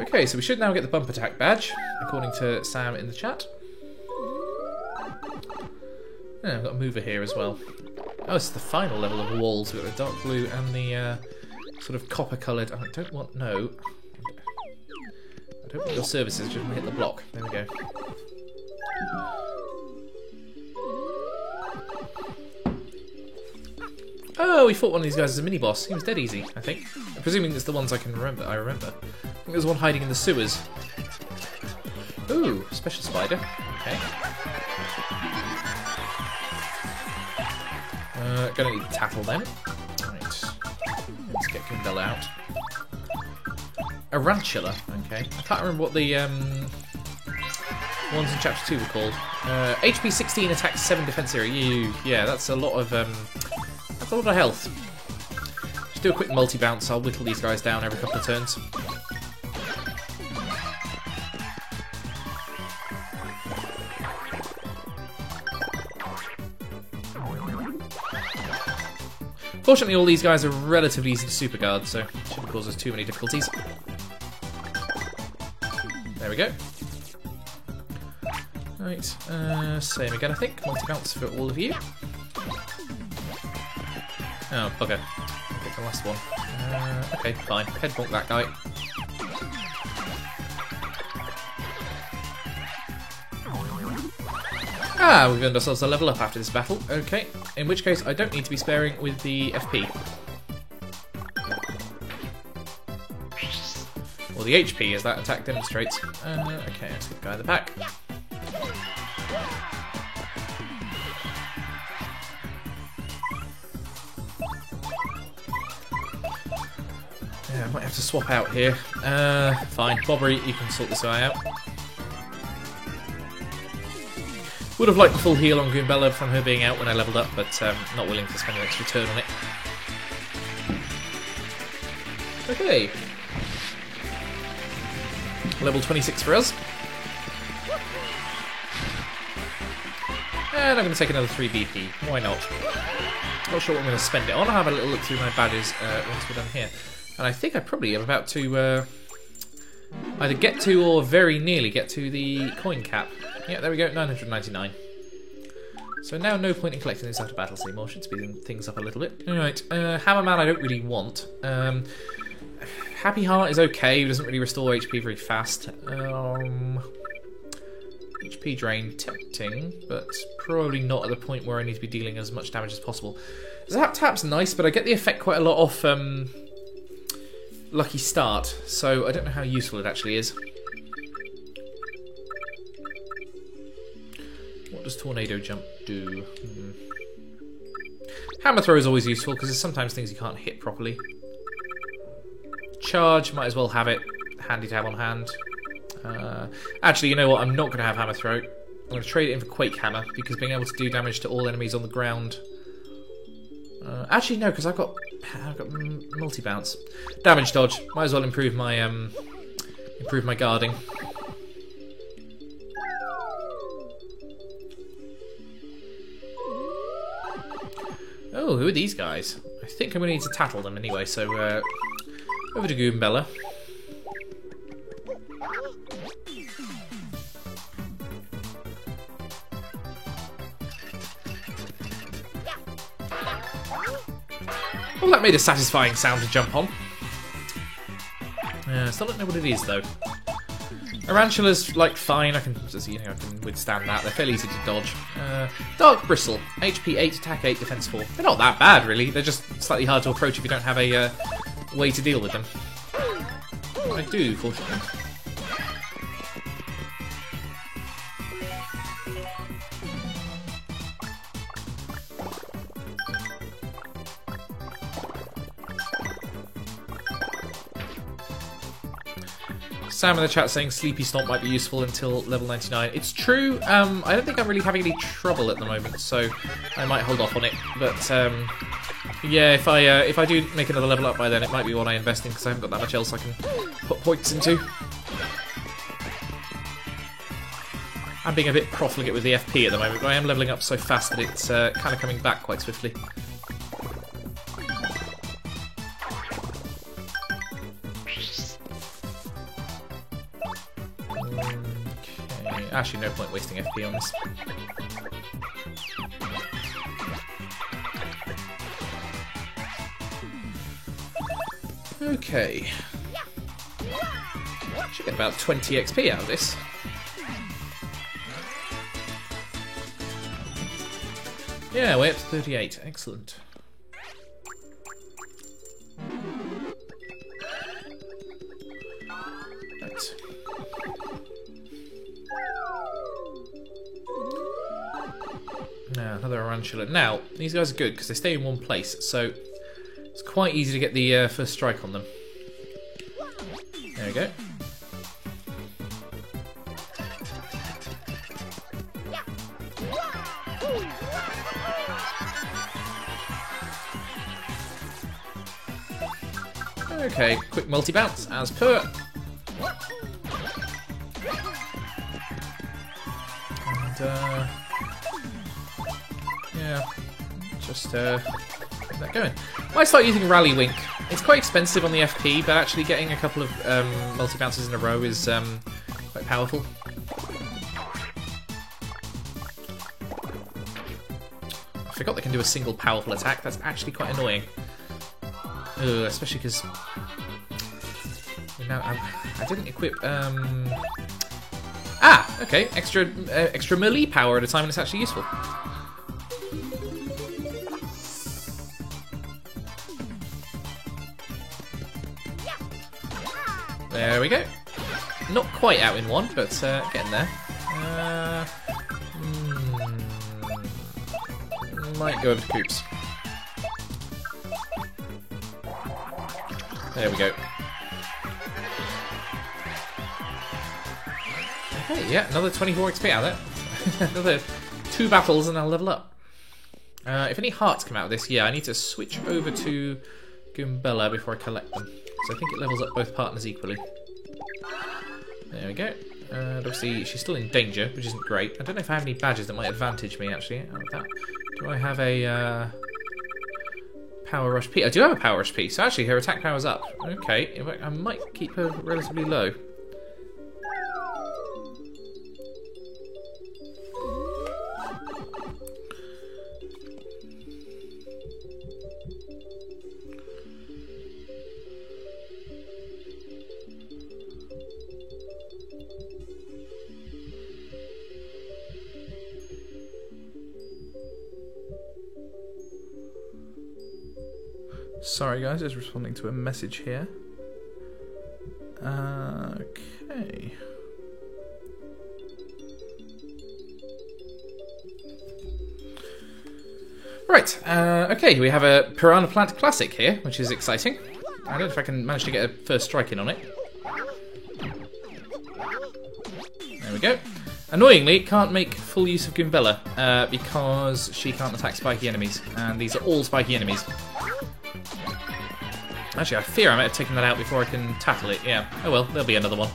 Okay, so we should now get the bump attack badge, according to Sam in the chat. Yeah, I've got a mover here as well. Oh, this is the final level of walls. We've got the dark blue and the sort of copper coloured. I don't want... No. I don't want your services, just want to hit the block. There we go. Oh, we fought one of these guys as a mini-boss. He was dead easy, I think. I'm presuming it's the ones I can remember. I think there's one hiding in the sewers. Ooh, special spider. Okay. Gonna need to tackle them. Right. Let's get Gundella out. Arantula, okay. I can't remember what the ones in chapter 2 were called. HP 16, attack 7, defense 0. Yeah, that's a lot of health. Just do a quick multi-bounce, I'll whittle these guys down every couple of turns. Fortunately, all these guys are relatively easy to super guard, so it shouldn't cause us too many difficulties. There There we go. Right, same again I think. Multi-bounce for all of you. Oh, bugger. I'll pick the last one. Okay, fine. Head bonk that guy. Ah, we've earned ourselves a level up after this battle. Okay, in which case I don't need to be sparing with the FP. Or the HP, as that attack demonstrates. Okay, let's get the guy in the back. Yeah, I might have to swap out here. Fine. Bobbery, you can sort this guy out. Would have liked the full heal on Goombella from her being out when I leveled up, but not willing to spend an extra turn on it. Okay. Level 26 for us. And I'm going to take another 3 BP. Why not? Not sure what I'm going to spend it on. I'll have a little look through my badges once we're done here. And I think I probably am about to either get to or very nearly get to the coin cap. Yeah, there we go, 999. So now no point in collecting this after battles anymore. Should speeding things up a little bit. Alright, Hammerman I don't really want. Happy Heart is okay, it doesn't really restore HP very fast. HP drain tempting, but probably not at the point where I need to be dealing as much damage as possible. Zap Tap's nice, but I get the effect quite a lot off Lucky Start, so I don't know how useful it actually is. What does Tornado Jump do? Hammer Throw is always useful, because there's sometimes things you can't hit properly. Charge, might as well have it handy to have on hand. Actually, you know what? I'm not going to have Hammer Throw. I'm going to trade it in for Quake Hammer, because being able to do damage to all enemies on the ground... actually, no, because I've got multi-bounce. Damage dodge. Might as well improve my guarding. Oh, who are these guys? I think I'm going to need to tattle them anyway, so over to Goombella. Well, that made a satisfying sound to jump on. Still don't know what it is though. Tarantula's like fine. I can withstand that. They're fairly easy to dodge. Dark Bristle, HP 8, attack 8, defense 4. They're not that bad really. They're just slightly hard to approach if you don't have a way to deal with them. I do, fortunately. Sam in the chat saying Sleepy Stomp might be useful until level 99. It's true. I don't think I'm really having any trouble at the moment, so I might hold off on it. But yeah, if I do make another level up by then, it might be one I invest in because I haven't got that much else I can put points into. I'm being a bit profligate with the FP at the moment, but I am leveling up so fast that it's kind of coming back quite swiftly. Actually, no point wasting FP on this. Okay. Should get about 20 XP out of this. Yeah, way up to 38. Excellent. Right. Now, another Tarantula. Now, these guys are good because they stay in one place, so it's quite easy to get the first strike on them. There we go. Okay, quick multi-bounce as per. And, yeah, just get that going. Might start using Rally Wink. It's quite expensive on the FP, but actually getting a couple of multi-bounces in a row is quite Quite powerful. I forgot they can do a single powerful attack. That's actually quite annoying. Ugh, especially because... Now, I didn't equip... Ah! Okay, extra melee power at a time when it's actually useful. There we go. Not quite out in one, but getting there. Might go over to Koops. There we go. Okay, yeah, another 24 XP out of that. Another 2 battles and I'll level up. If any hearts come out of this, yeah, I need to switch over to Goombella before I collect them. So I think it levels up both partners equally. There we go. And obviously she's still in danger, which isn't great. I don't know if I have any badges that might advantage me, actually. Do I have a Power Rush P? I do have a Power Rush P, so actually her attack power's up. Okay, I might keep her relatively low. Sorry guys, just responding to a message here. Okay. Right, okay, we have a Piranha Plant Classic here, which is exciting. I don't know if I can manage to get a first strike in on it. There we go. Annoyingly, can't make full use of Goombella, because she can't attack spiky enemies, and these are all spiky enemies. Actually, I fear I might have taken that out before I can tackle it, yeah. Oh well, there'll be another one.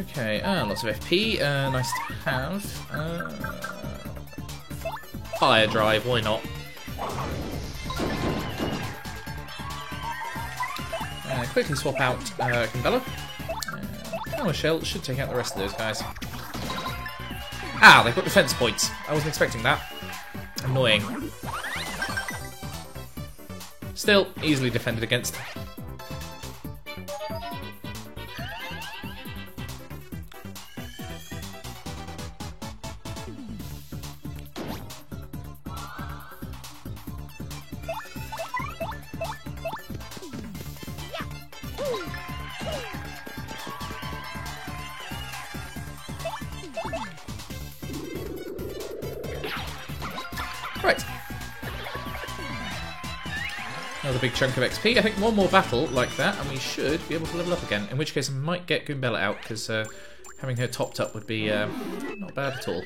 Okay, lots of FP, nice to have. Fire Drive, why not? Quickly swap out Goombella. Power Shell should take out the rest of those guys. Ah, they've got defense points. I wasn't expecting that. Annoying. Still, easily defended against. Right. Another big chunk of XP. I think one more battle like that and we should be able to level up again. In which case I might get Goombella out because having her topped up would be not bad at all.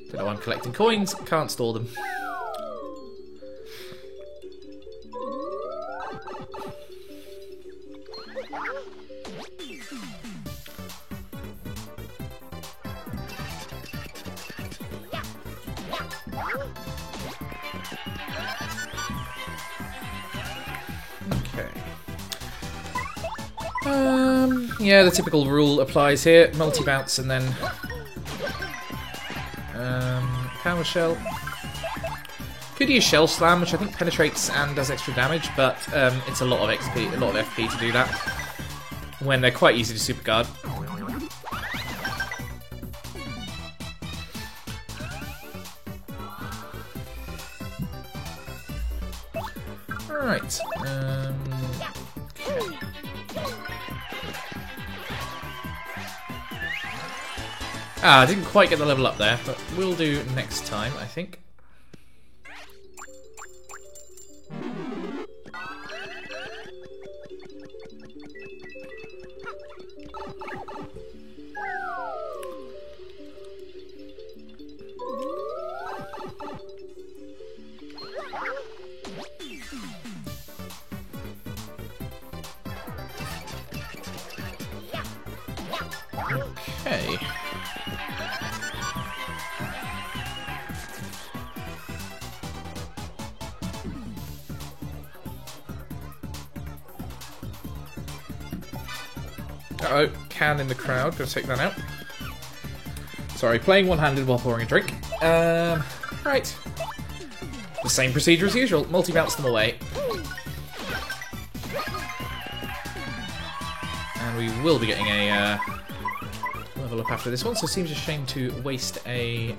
Don't know why I'm collecting coins. Can't store them. Yeah, the typical rule applies here. Multi-bounce and then Power Shell. Could use Shell Slam, which I think penetrates and does extra damage, but it's a lot of XP, a lot of FP to do that when they're quite easy to super guard. Alright. I didn't quite get the level up there, but we'll do next time, I think. Okay. Oh, can in the crowd. Gotta take that out. Sorry, playing one-handed while pouring a drink. Right. The same procedure as usual. Multi-bounce them away. And we will be getting a level up after this one, so it seems a shame to waste a...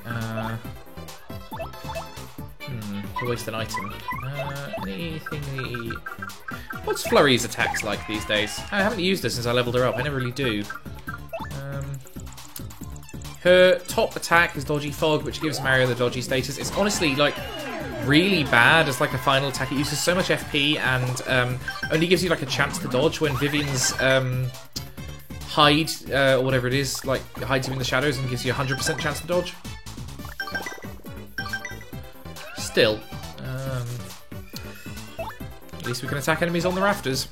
to waste an item. Anything... What's Flurry's attacks like these days? I haven't used her since I leveled her up. I never really do. Her top attack is Dodgy Fog, which gives Mario the dodgy status. It's honestly, like, really bad as, like, a final attack. It uses so much FP and only gives you, like, a chance to dodge when Vivian's hide, or whatever it is, like, hides you in the shadows and gives you a 100% chance to dodge. Still, at least we can attack enemies on the rafters.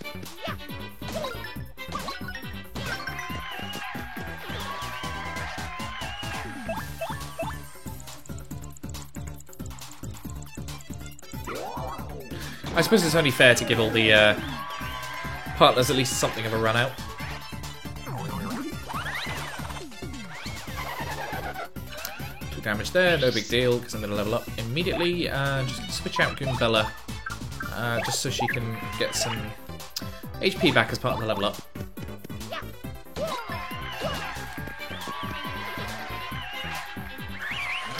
I suppose it's only fair to give all the partners at least something of a run out. Two damage there, no big deal, because I'm going to level up immediately. Just switch out Goombella, just so she can get some HP back as part of the level up.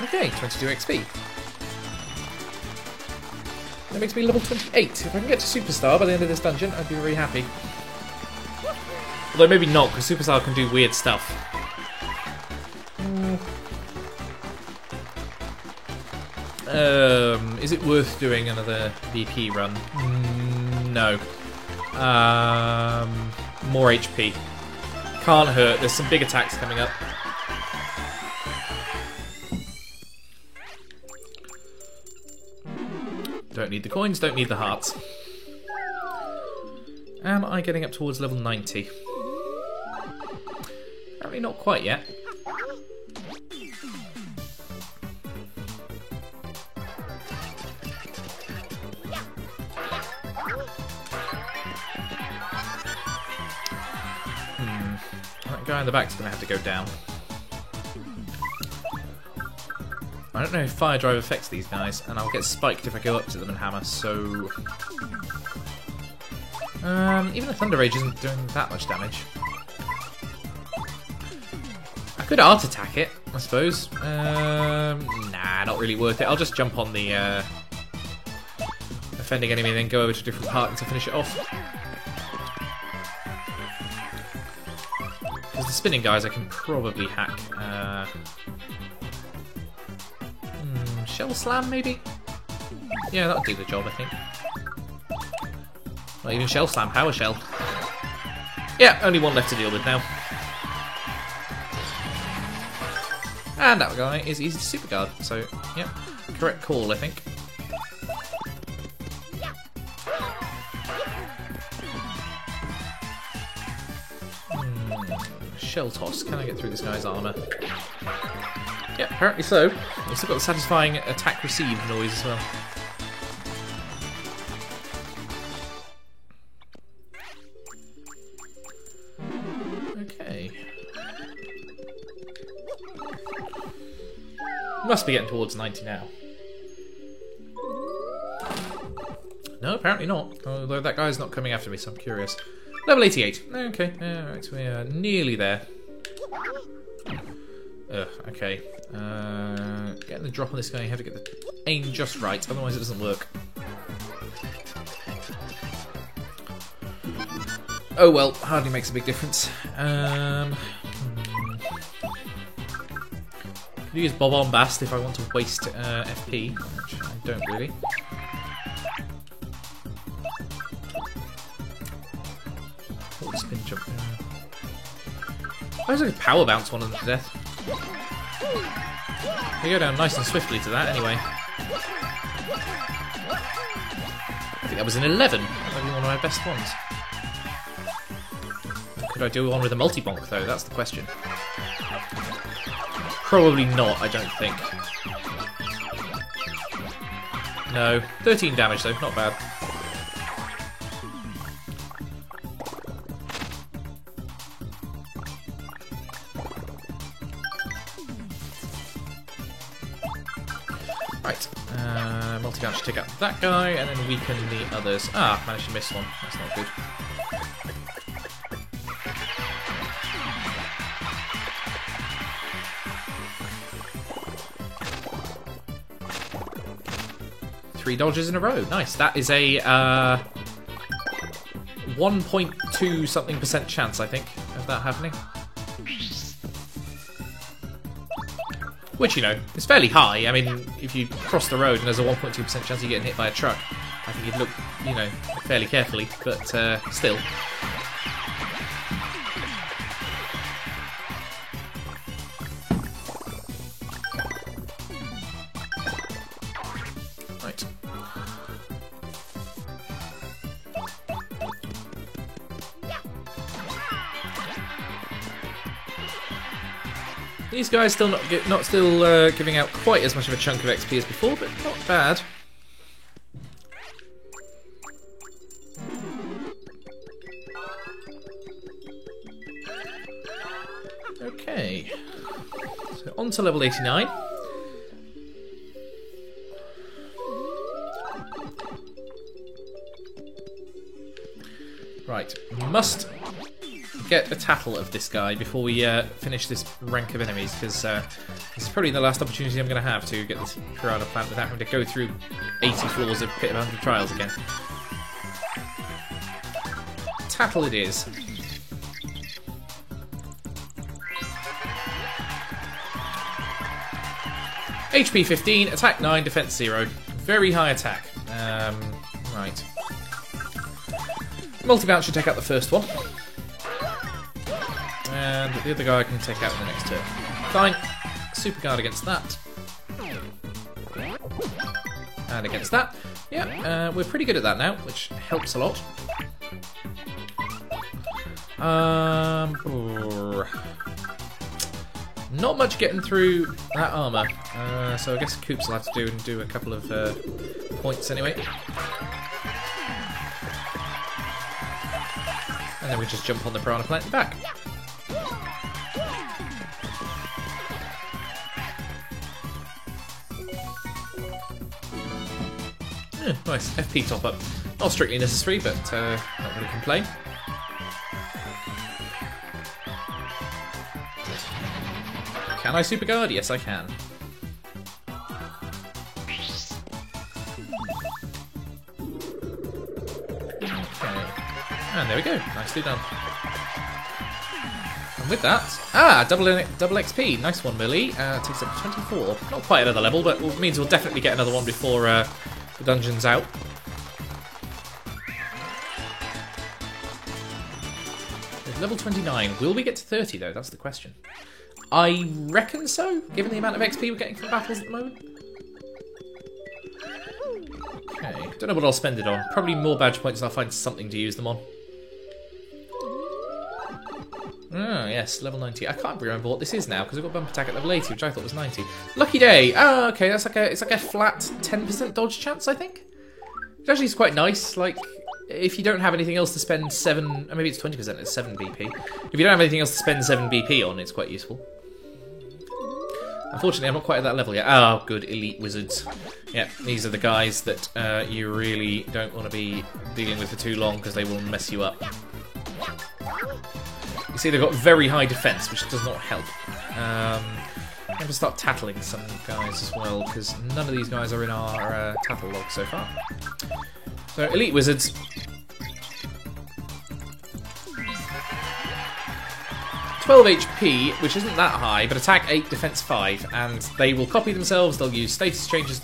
Okay, 22 XP. That makes me level 28. If I can get to Superstar by the end of this dungeon, I'd be very happy. Although maybe not, because Superstar can do weird stuff. Is it worth doing another VP run? No. More HP. Can't hurt. There's some big attacks coming up. Don't need the coins, don't need the hearts. Am I getting up towards level 90? Apparently not quite yet. That guy in the back's going to have to go down. I don't know if Fire Drive affects these guys, and I'll get spiked if I go up to them and hammer, so... even a Thunder Rage isn't doing that much damage. I could Art Attack it, I suppose. Nah, not really worth it. I'll just jump on the offending enemy and then go over to a different part to finish it off. Because the spinning guys I can probably hack. Shell Slam, maybe? Yeah, that'll do the job, I think. Not even Shell Slam, Power Shell. Yeah, only one left to deal with now. And that guy is easy to super guard, so, yep, correct call, I think. Shell Toss, can I get through this guy's armour? Yeah, apparently so. We've still got the satisfying attack received noise as well. Okay. Must be getting towards 90 now. No, apparently not. Although that guy's not coming after me, so I'm curious. Level 88. Okay, alright, so we are nearly there. Okay. Getting the drop on this guy, you have to get the aim just right, otherwise it doesn't work. Oh well, hardly makes a big difference. Could use Bob-Omb-Bast if I want to waste FP, which I don't really. Oh, spin jump. I was like a power bounce one of them to death. We go down nice and swiftly to that, anyway. I think that was an 11. That might be one of my best ones. Could I do one with a multi-bonk, though? That's the question. Probably not, I don't think. No. 13 damage, though. Not bad. Right, multi-bounce should take out that guy, and then weaken the others. Ah, managed to miss one. That's not good. Three dodges in a row. Nice. That is a 1.2 something% chance, I think, of that happening. Which, you know, is fairly high. I mean, if you cross the road and there's a 1.2% chance of getting hit by a truck, I think you'd look, you know, fairly carefully, but still. Right. These guys still not giving out quite as much of a chunk of XP as before, but not bad. Okay, so on to level 89. Right, must get a tattle of this guy before we finish this rank of enemies, because this is probably the last opportunity I'm going to have to get this Piranha Plant without having to go through 80 floors of Pit of 100 Trials again. Tattle it is. HP 15, attack 9, defense 0. Very high attack. Right. Multi-bounce should take out the first one. And the other guy I can take out in the next turn. Fine. Super guard against that. And against that. Yeah, we're pretty good at that now, which helps a lot. Not much getting through that armour. So I guess Koops will have to do a couple of points anyway. And then we just jump on the Piranha Plant back. Nice, FP top up. Not strictly necessary, but not really complain. Can I super guard? Yes, I can. Okay. And there we go. Nicely done. And with that, double XP. Nice one, Millie. Takes up to 24. Not quite another level, but it means we'll definitely get another one before the dungeon's out. Level 29. Will we get to 30 though? That's the question. I reckon so, given the amount of XP we're getting from battles at the moment. Okay, don't know what I'll spend it on. Probably more badge points and I'll find something to use them on. Oh, yes, level 90. I can't remember what this is now, because I've got bump attack at level 80, which I thought was 90. Lucky day! Oh, okay, that's like it's like a flat 10% dodge chance, I think? Which actually is quite nice, like, if you don't have anything else to spend 7... maybe it's 20%, it's 7 BP. If you don't have anything else to spend 7 BP on, it's quite useful. Unfortunately, I'm not quite at that level yet. Oh, good, elite wizards. Yeah, these are the guys that you really don't want to be dealing with for too long, because they will mess you up. You see, they've got very high defense, which does not help. I'm going to start tattling some guys as well, because none of these guys are in our tattle log so far. So, elite wizards. $12 HP, which isn't that high, but attack 8, defense 5, and they will copy themselves. They'll use status changes.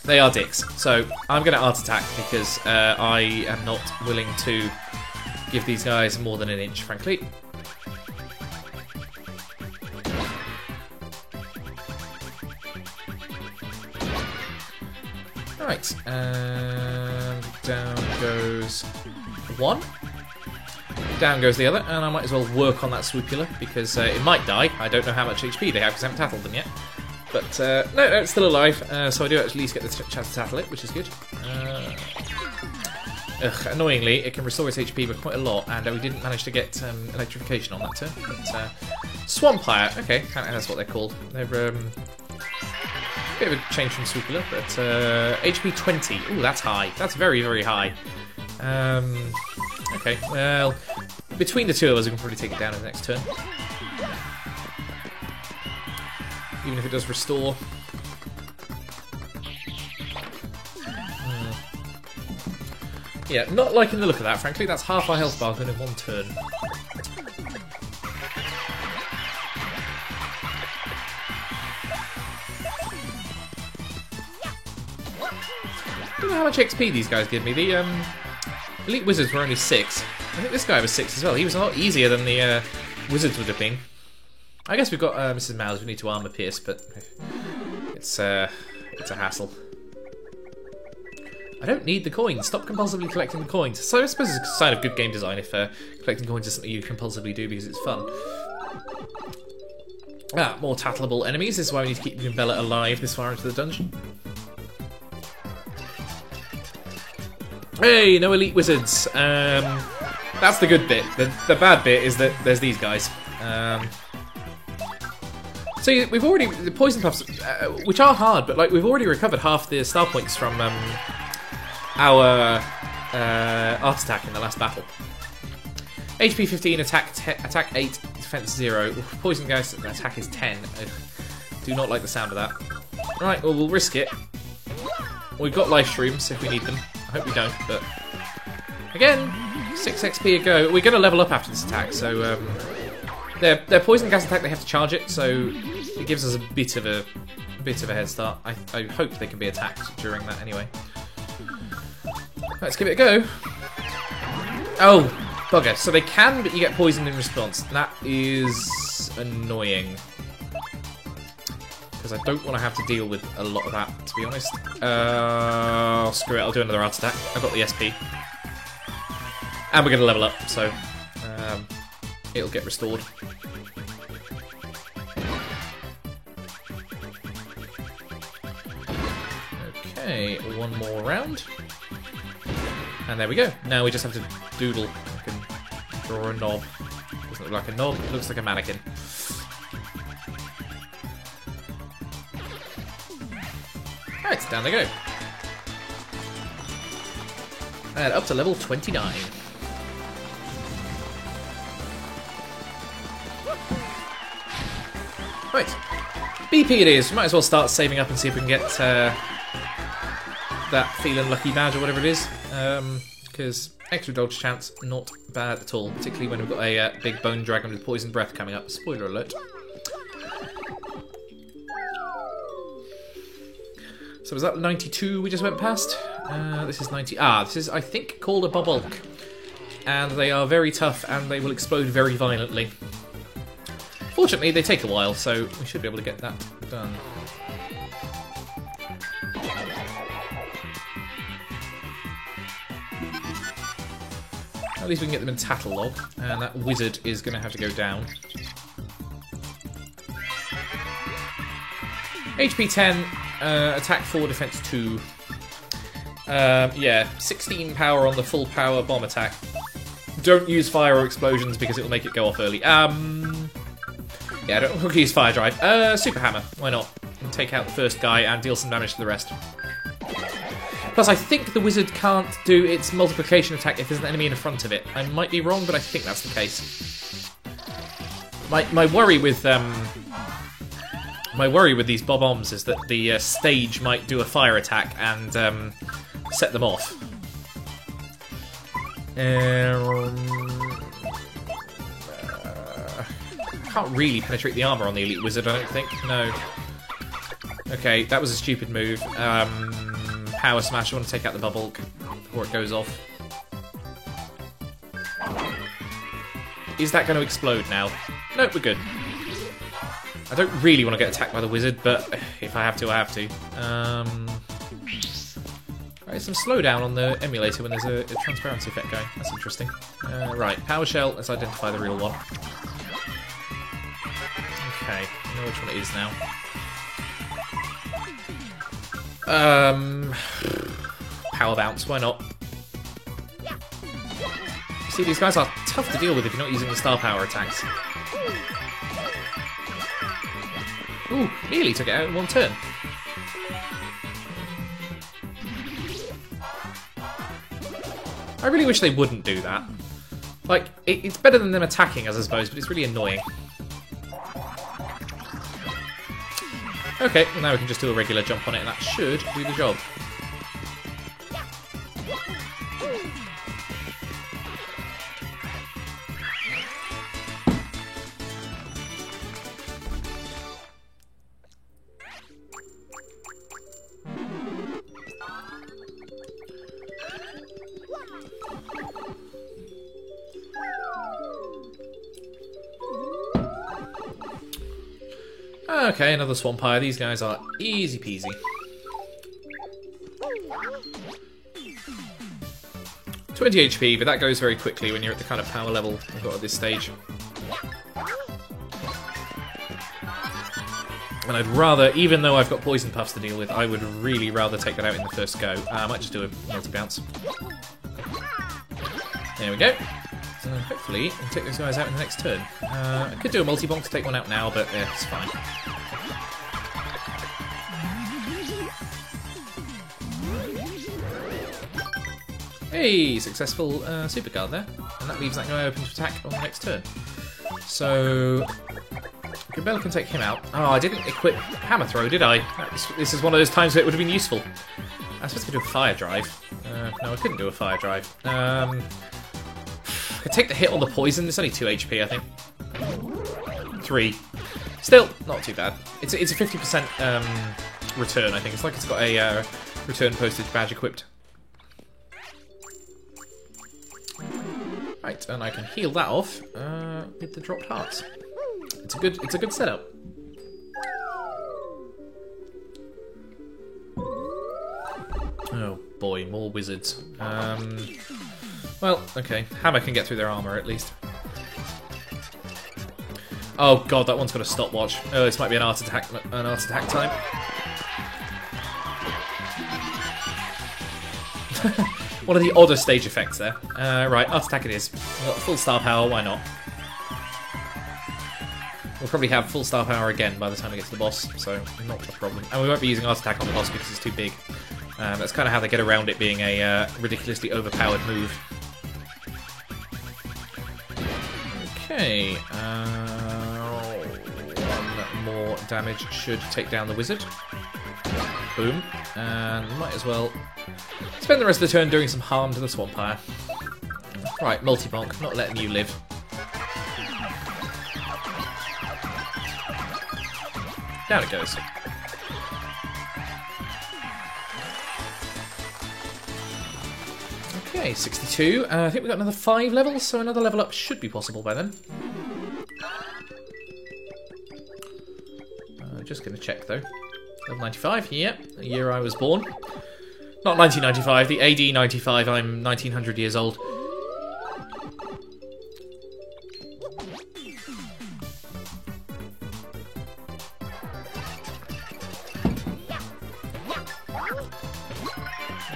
They are dicks. So I'm going to art attack because I am not willing to give these guys more than an inch, frankly. Right, and down goes one. Down goes the other, and I might as well work on that Swoopula, because it might die. I don't know how much HP they have, because I haven't tattled them yet. But, no, it's still alive, so I do at least get the chance to tattle it, which is good. Annoyingly, it can restore its HP by quite a lot, and we didn't manage to get electrification on that turn. But, Swampire, okay, that's what they're called. They're, Bit of a change from Swoopler, but HP 20. Ooh, that's high. That's very, very high. Okay, well, between the two of us, we can probably take it down in the next turn. Even if it does restore. Yeah, not liking the look of that, frankly. That's half our health bar in one turn. I don't know how much XP these guys give me. The Elite Wizards were only 6. I think this guy was 6 as well. He was a lot easier than the Wizards would have been. I guess we've got Mrs. Mouse. We need to armor pierce, but it's a hassle. I don't need the coins. Stop compulsively collecting the coins. So I suppose it's a sign of good game design if collecting coins is something you compulsively do because it's fun. Ah, more tattleable enemies. This is why we need to keep Goombella alive this far into the dungeon. Hey, no Elite Wizards. That's the good bit. The bad bit is that there's these guys. So we've already the poison puffs, which are hard, but like we've already recovered half the star points from our art attack in the last battle. HP 15, attack 8, defense 0. Poison guys, attack is 10. I do not like the sound of that. Right, well we'll risk it. We've got life shrooms if we need them. I hope we don't, but again, 6 XP a go. We're going to level up after this attack, so their poison gas attack they have to charge it, so it gives us a bit of a head start. I hope they can be attacked during that anyway. Let's give it a go. Oh, bugger! So they can, but you get poisoned in response. That is annoying. Because I don't want to have to deal with a lot of that, to be honest. Screw it, I'll do another art attack. I've got the SP. And we're going to level up, so it'll get restored. Okay, one more round. And there we go. Now we just have to doodle. I can draw a knob. Doesn't look like a knob, it looks like a mannequin. Right, down they go. And up to level 29. Right. BP it is. Might as well start saving up and see if we can get that feeling lucky badge or whatever it is. Because extra dodge chance, not bad at all. Particularly when we've got a big bone dragon with poison breath coming up. Spoiler alert. So was that 92 we just went past? This is 90. Ah, this is, I think, called a Bobolk. And they are very tough and they will explode very violently. Fortunately, they take a while, so we should be able to get that done. At least we can get them in Tattle Log, and that wizard is going to have to go down. HP 10, attack 4, defense 2. Yeah, 16 power on the full power bomb attack. Don't use fire or explosions because it will make it go off early. Yeah, don't use fire drive. Super hammer, why not? And take out the first guy and deal some damage to the rest. Plus, I think the wizard can't do its multiplication attack if there's an enemy in front of it. I might be wrong, but I think that's the case. My worry with these bob-ombs is that the stage might do a fire attack and set them off. Can't really penetrate the armor on the elite wizard, I don't think. No. Okay, that was a stupid move. Power smash. I want to take out the bubble before it goes off. Is that going to explode now? Nope, we're good. I don't really want to get attacked by the wizard, but if I have to, I have to. Right, some slowdown on the emulator when there's a transparency effect going. That's interesting. Right, power shell. Let's identify the real one. Okay, I know which one it is now. Power bounce, why not? See, these guys are tough to deal with if you're not using the star power attacks. Ooh, nearly took it out in one turn. I really wish they wouldn't do that. Like, it's better than them attacking us, I suppose, but it's really annoying. Okay, well now we can just do a regular jump on it, and that should do the job. Okay, another Swampire. These guys are easy peasy. 20 HP, but that goes very quickly when you're at the kind of power level we've got at this stage. And I'd rather, even though I've got Poison Puffs to deal with, I would really rather take that out in the first go. I might just do a multi-bounce. There we go. So hopefully, we can take those guys out in the next turn. I could do a multi-bonk to take one out now, but it's fine. Hey, successful super card there. And that leaves that guy open to attack on the next turn. So, Gabelle can take him out. Oh, I didn't equip Hammer Throw, did I? This is one of those times where it would have been useful. I was supposed to do a Fire Drive. No, I couldn't do a Fire Drive. I could take the hit on the poison. It's only 2 HP, I think. 3. Still, not too bad. It's a 50% return, I think. It's like it's got a return postage badge equipped. Right, and I can heal that off with the dropped hearts. It's a good setup. Oh boy, more wizards. Well, okay. Hammer can get through their armor at least. Oh god, that one's got a stopwatch. Oh, this might be an art attack time. One of the odder stage effects there. Right, art attack it is. We've got full star power, why not? We'll probably have full star power again by the time we get to the boss, so not a problem. And we won't be using art attack on the boss because it's too big. That's kind of how they get around it being a ridiculously overpowered move. Okay, one more damage should take down the wizard. Boom. And we might as well spend the rest of the turn doing some harm to the Swampire. Right, multi-bonk, not letting you live. Down it goes. Okay, 62. I think we've got another 5 levels, so another level up should be possible by then. Just going to check though. Level 95, yeah, the year I was born. Not 1995, the AD 95, I'm 1900 years old.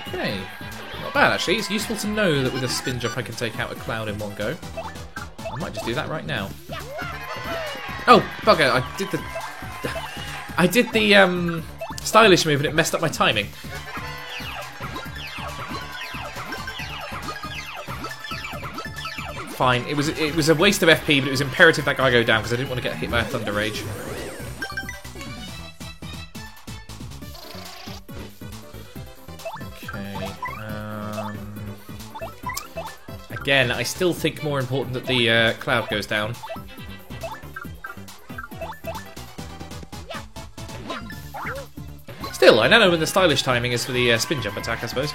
Okay, not bad actually. It's useful to know that with a spin jump I can take out a cloud in one go. I might just do that right now. Oh, bugger, I did the stylish move and it messed up my timing. Fine, it was a waste of FP, but it was imperative that guy go down because I didn't want to get hit by a Thunder Rage. Okay. Again, I still think more important that the cloud goes down. Still, I don't know when the stylish timing is for the spin jump attack, I suppose.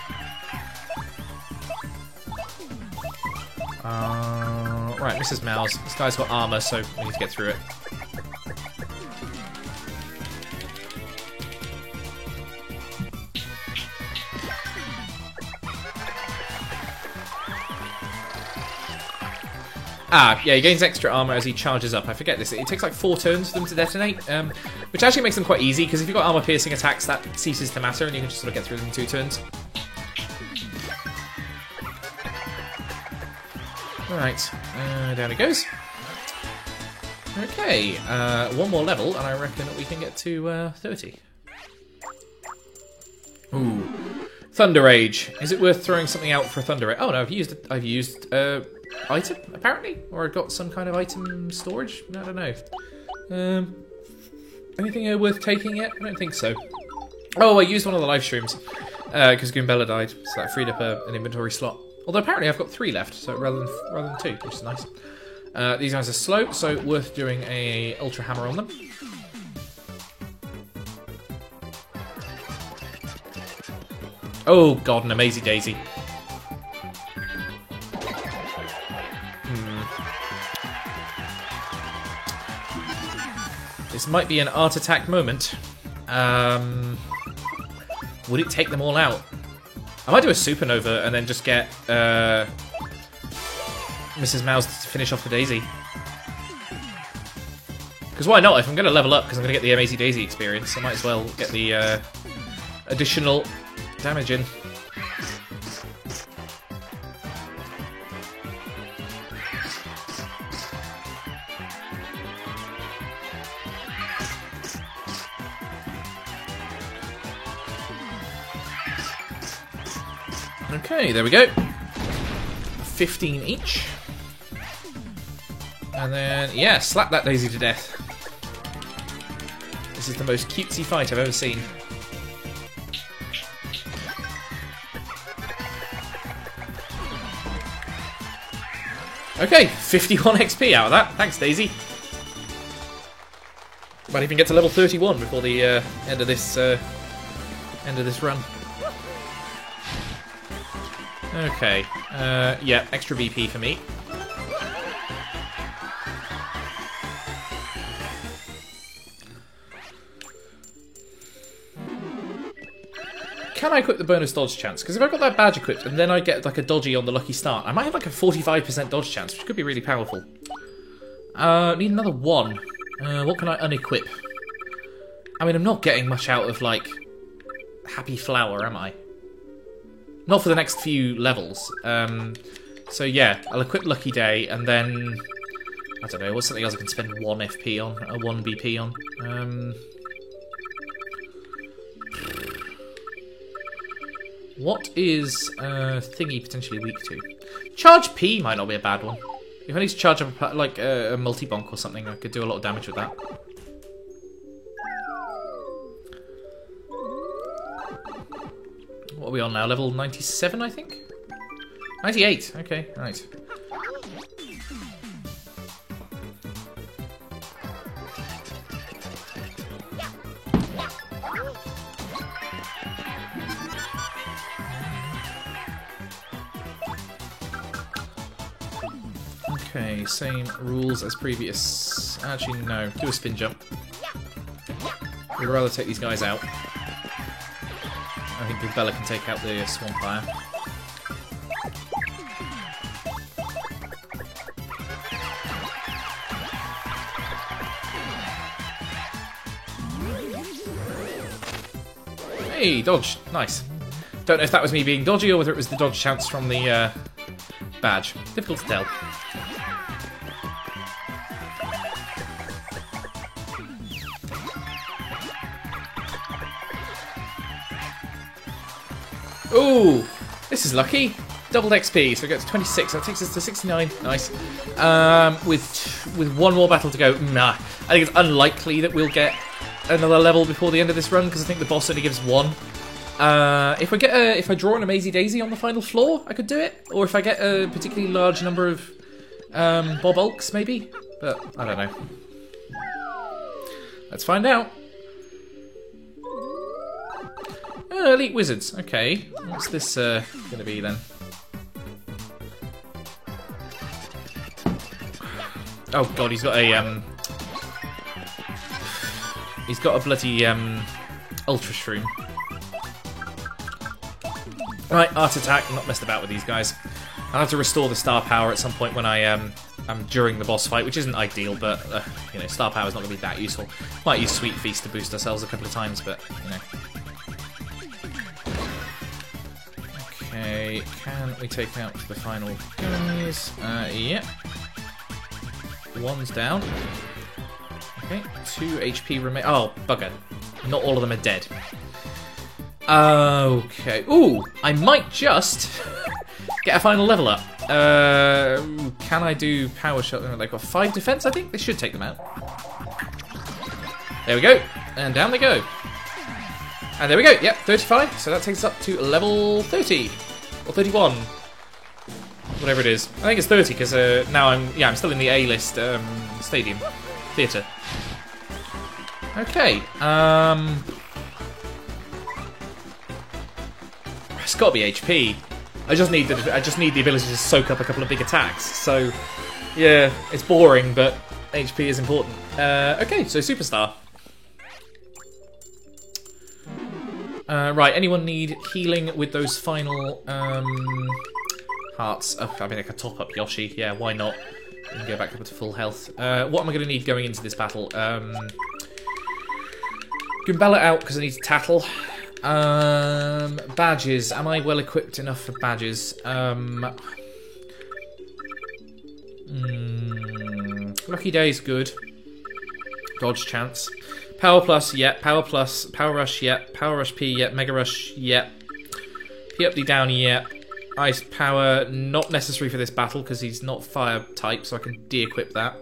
Right, Mrs. Mouse. This guy's got armor, so we need to get through it. Ah, yeah, he gains extra armor as he charges up. I forget this. It takes like 4 turns for them to detonate, which actually makes them quite easy, because if you've got armor-piercing attacks, that ceases to matter, and you can just sort of get through them in 2 turns. Right, down it goes. Okay, one more level, and I reckon that we can get to 30. Ooh. Thunder Rage. Is it worth throwing something out for Thunder Rage? Oh no, I've used item apparently, or I got some kind of item storage. I don't know. Anything worth taking yet? I don't think so. Oh, I used one of the live streams because Goombella died, so that freed up an inventory slot. Although apparently I've got 3 left, so rather than 2, which is nice. These guys are slow, so worth doing a Ultra Hammer on them. Oh god, an Amazy Daisy. This might be an art attack moment. Would it take them all out? I might do a Supernova and then just get Mrs. Mouse to finish off the Daisy. Because why not? If I'm going to level up, because I'm going to get the Amazy Daisy experience, I might as well get the additional damage in. Okay, there we go. 15 each. And then, yeah, slap that Daisy to death. This is the most cutesy fight I've ever seen. Okay, 51 XP out of that. Thanks, Daisy. Might even get to level 31 before the end of this run. Okay, yeah, extra VP for me. Can I equip the bonus dodge chance? Because if I've got that badge equipped and then I get like a dodgy on the lucky start, I might have like a 45% dodge chance, which could be really powerful. Need another 1. What can I unequip? I mean, I'm not getting much out of like Happy Flower, am I? Not for the next few levels. So yeah, I'll equip Lucky Day and then I don't know, what's something else I can spend 1 FP on, 1 BP on? What is Thingy potentially weak to? Charge P might not be a bad one. If I need to charge up like a multi-bonk or something, I could do a lot of damage with that. What are we on now? Level 97, I think? 98, okay, right. Okay, same rules as previous. Actually, no. Do a spin jump. We'd rather take these guys out. I think Goombella can take out the Swampire. Hey, dodge. Nice. Don't know if that was me being dodgy or whether it was the dodge chance from the badge. Difficult to tell. Ooh, this is lucky. Doubled XP, so we get to 26. That takes us to 69. Nice. With 1 more battle to go. Nah, I think it's unlikely that we'll get another level before the end of this run because I think the boss only gives 1. If I draw an Amazy Daisy on the final floor, I could do it. Or if I get a particularly large number of Bob Ulks, maybe. But I don't know. Let's find out. Elite Wizards. Okay, what's this going to be then? Oh god, he's got a bloody Ultra Shroom. Right, Art Attack. I'm not messed about with these guys. I'll have to restore the star power at some point when I am during the boss fight, which isn't ideal, but you know, star power is not going to be that useful. Might use Sweet Feast to boost ourselves a couple of times, but you know. Okay, can we take out the final guys? Yep. 1's down. Okay, 2 HP remain. Oh, bugger. Not all of them are dead. Okay. Ooh, I might just get a final level up. Can I do power shot? They've got 5 defense, I think. They should take them out. There we go. And down they go. And there we go. Yep, 35. So that takes us up to level 30. Or 31. Whatever it is. I think it's 30 because now I'm still in the A-list stadium. Theatre. Okay. It's got to be HP. I just need the ability to soak up a couple of big attacks. So, yeah, it's boring, but HP is important. Okay, so Superstar. Right, anyone need healing with those final hearts? Oh, I mean, I could top up Yoshi. Yeah, why not? We can go back up to full health. What am I going to need going into this battle? Goombella out because I need to tattle. Badges. Am I well equipped enough for badges? Lucky Day's good. Dodge chance. Power plus, yep. Power plus. Power rush, yep. Power rush P, yep. Mega rush, yep. P up, D down, yep. Ice power, not necessary for this battle because he's not fire type, so I can de-equip that.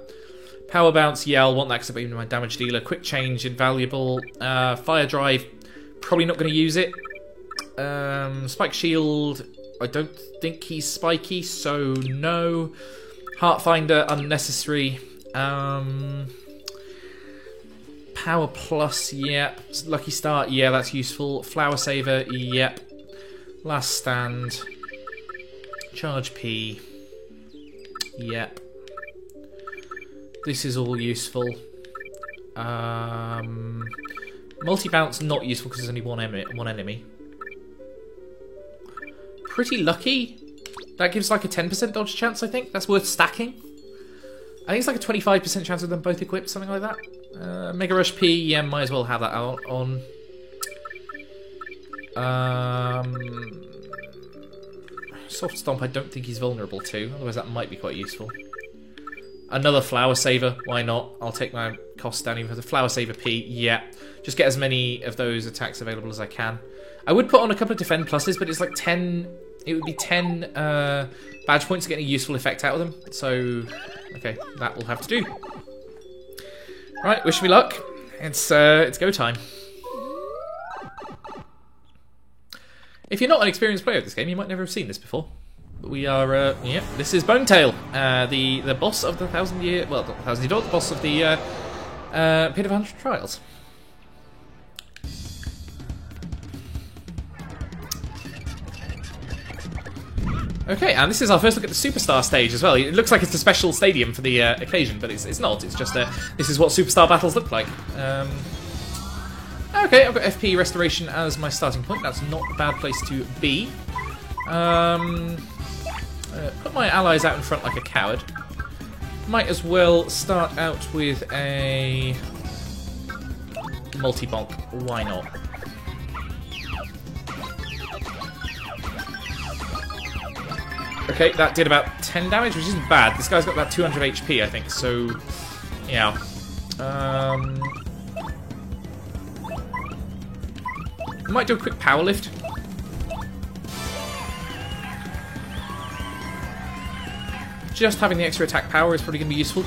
Power bounce, yeah, I'll want that because I'm my damage dealer. Quick change, invaluable. Fire drive, probably not going to use it. Spike shield, I don't think he's spiky, so no. Heartfinder, unnecessary. Power plus, yep. Lucky start, yeah, that's useful. Flower saver, yep. Last stand. Charge P, yep. This is all useful. Multi-bounce not useful because there's only one enemy. Pretty lucky. That gives like a 10% dodge chance, I think. That's worth stacking. I think it's like a 25% chance of them both equipped, something like that. Mega Rush P, yeah, might as well have that out on. Soft Stomp I don't think he's vulnerable to, otherwise that might be quite useful. Another Flower Saver, why not? I'll take my costs down even for the Flower Saver P, yeah. Just get as many of those attacks available as I can. I would put on a couple of Defend Pluses, but it's like 10... It would be 10 badge points to get a useful effect out of them. So, okay, that will have to do. Right, wish me luck. It's go time. If you're not an experienced player of this game, you might never have seen this before. But we are, yeah, this is Bonetail, the boss of the 1,000 Year, well, not the 1,000 Year Door, the boss of the Pit of 100 Trials. Okay, and this is our first look at the Superstar stage as well. It looks like it's a special stadium for the occasion, but it's not. It's just this is what Superstar battles look like. Okay, I've got FP Restoration as my starting point. That's not a bad place to be. Put my allies out in front like a coward. Might as well start out with a multi-bonk. Why not? Okay, that did about 10 damage, which isn't bad. This guy's got about 200 HP, I think, so... Yeah. I might do a quick power lift. Just having the extra attack power is probably going to be useful.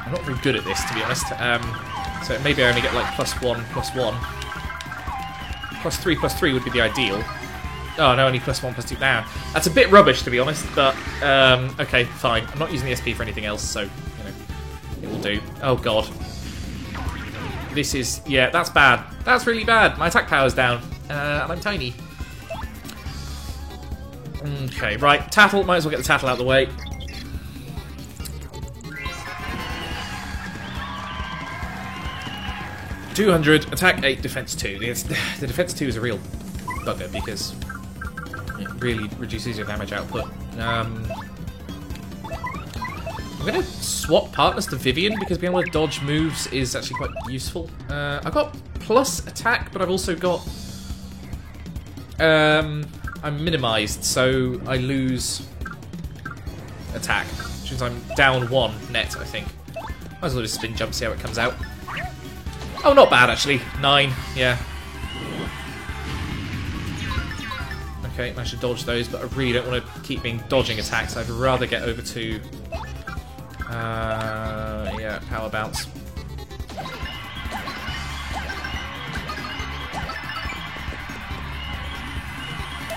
I'm not very good at this, to be honest. So maybe I only get like +1, +1. +3, +3 would be the ideal. Oh no, only +1, +2 now. That's a bit rubbish, to be honest, but okay, fine. I'm not using the SP for anything else, so, you know, it will do. Oh god. This is, yeah, that's bad. That's really bad. My attack power's down, and I'm tiny. Okay, right, Tattle, might as well get the Tattle out of the way. .200, attack 8, defense 2. The defense 2 is a real bugger because it really reduces your damage output. I'm going to swap partners to Vivian because being able to dodge moves is actually quite useful. I've got plus attack, but I've also got... I'm minimised, so I lose attack, which means I'm down 1 net, I think. Might as well just spin jump, see how it comes out. Oh, not bad, actually. 9, yeah. Okay, managed to dodge those, but I really don't want to keep being dodging attacks. I'd rather get over to... yeah, power bounce.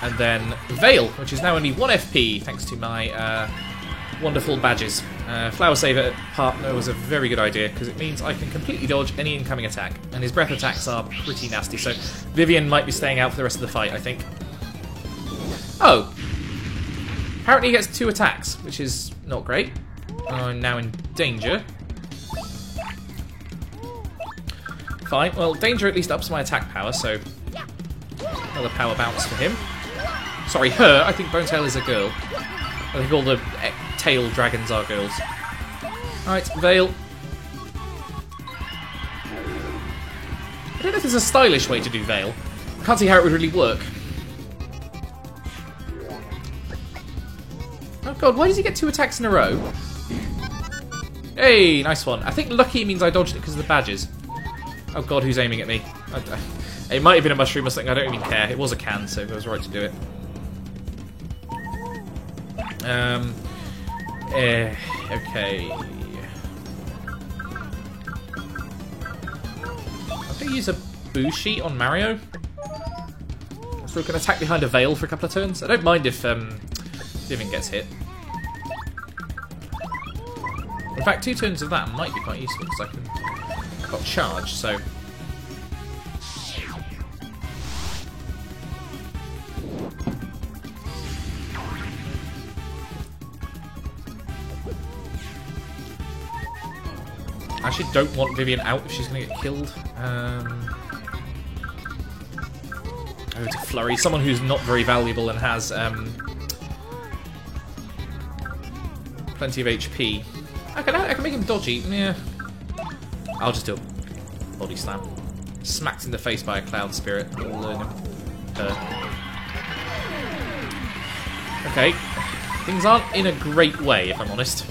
And then Veil, which is now only 1 FP, thanks to my wonderful badges. Flower Saver partner was a very good idea, because it means I can completely dodge any incoming attack. And his breath attacks are pretty nasty, so Vivian might be staying out for the rest of the fight, I think. Oh! Apparently he gets 2 attacks, which is not great. I'm now in danger. Fine, well, danger at least ups my attack power, so another power bounce for him. Sorry, her. I think Bonetail is a girl. I think all the tail dragons are girls. Alright, Veil. I don't know if there's a stylish way to do Veil. I can't see how it would really work. Oh god, why does he get 2 attacks in a row? Hey, nice one. I think lucky means I dodged it because of the badges. Oh god, who's aiming at me? It might have been a mushroom or something, I don't even care. It was a can, so I was right to do it. Okay. I'm going to use a Bushi on Mario. So we can attack behind a Veil for a couple of turns. I don't mind if Vivian gets hit. In fact, 2 turns of that might be quite useful because I've got charge, so... I actually don't want Vivian out if she's going to get killed. Oh, to Flurry, someone who's not very valuable and has plenty of HP. I can make him dodgy. Yeah, I'll just do a body slam. Smacked in the face by a cloud spirit. We'll learn him. Okay, things aren't in a great way, if I'm honest.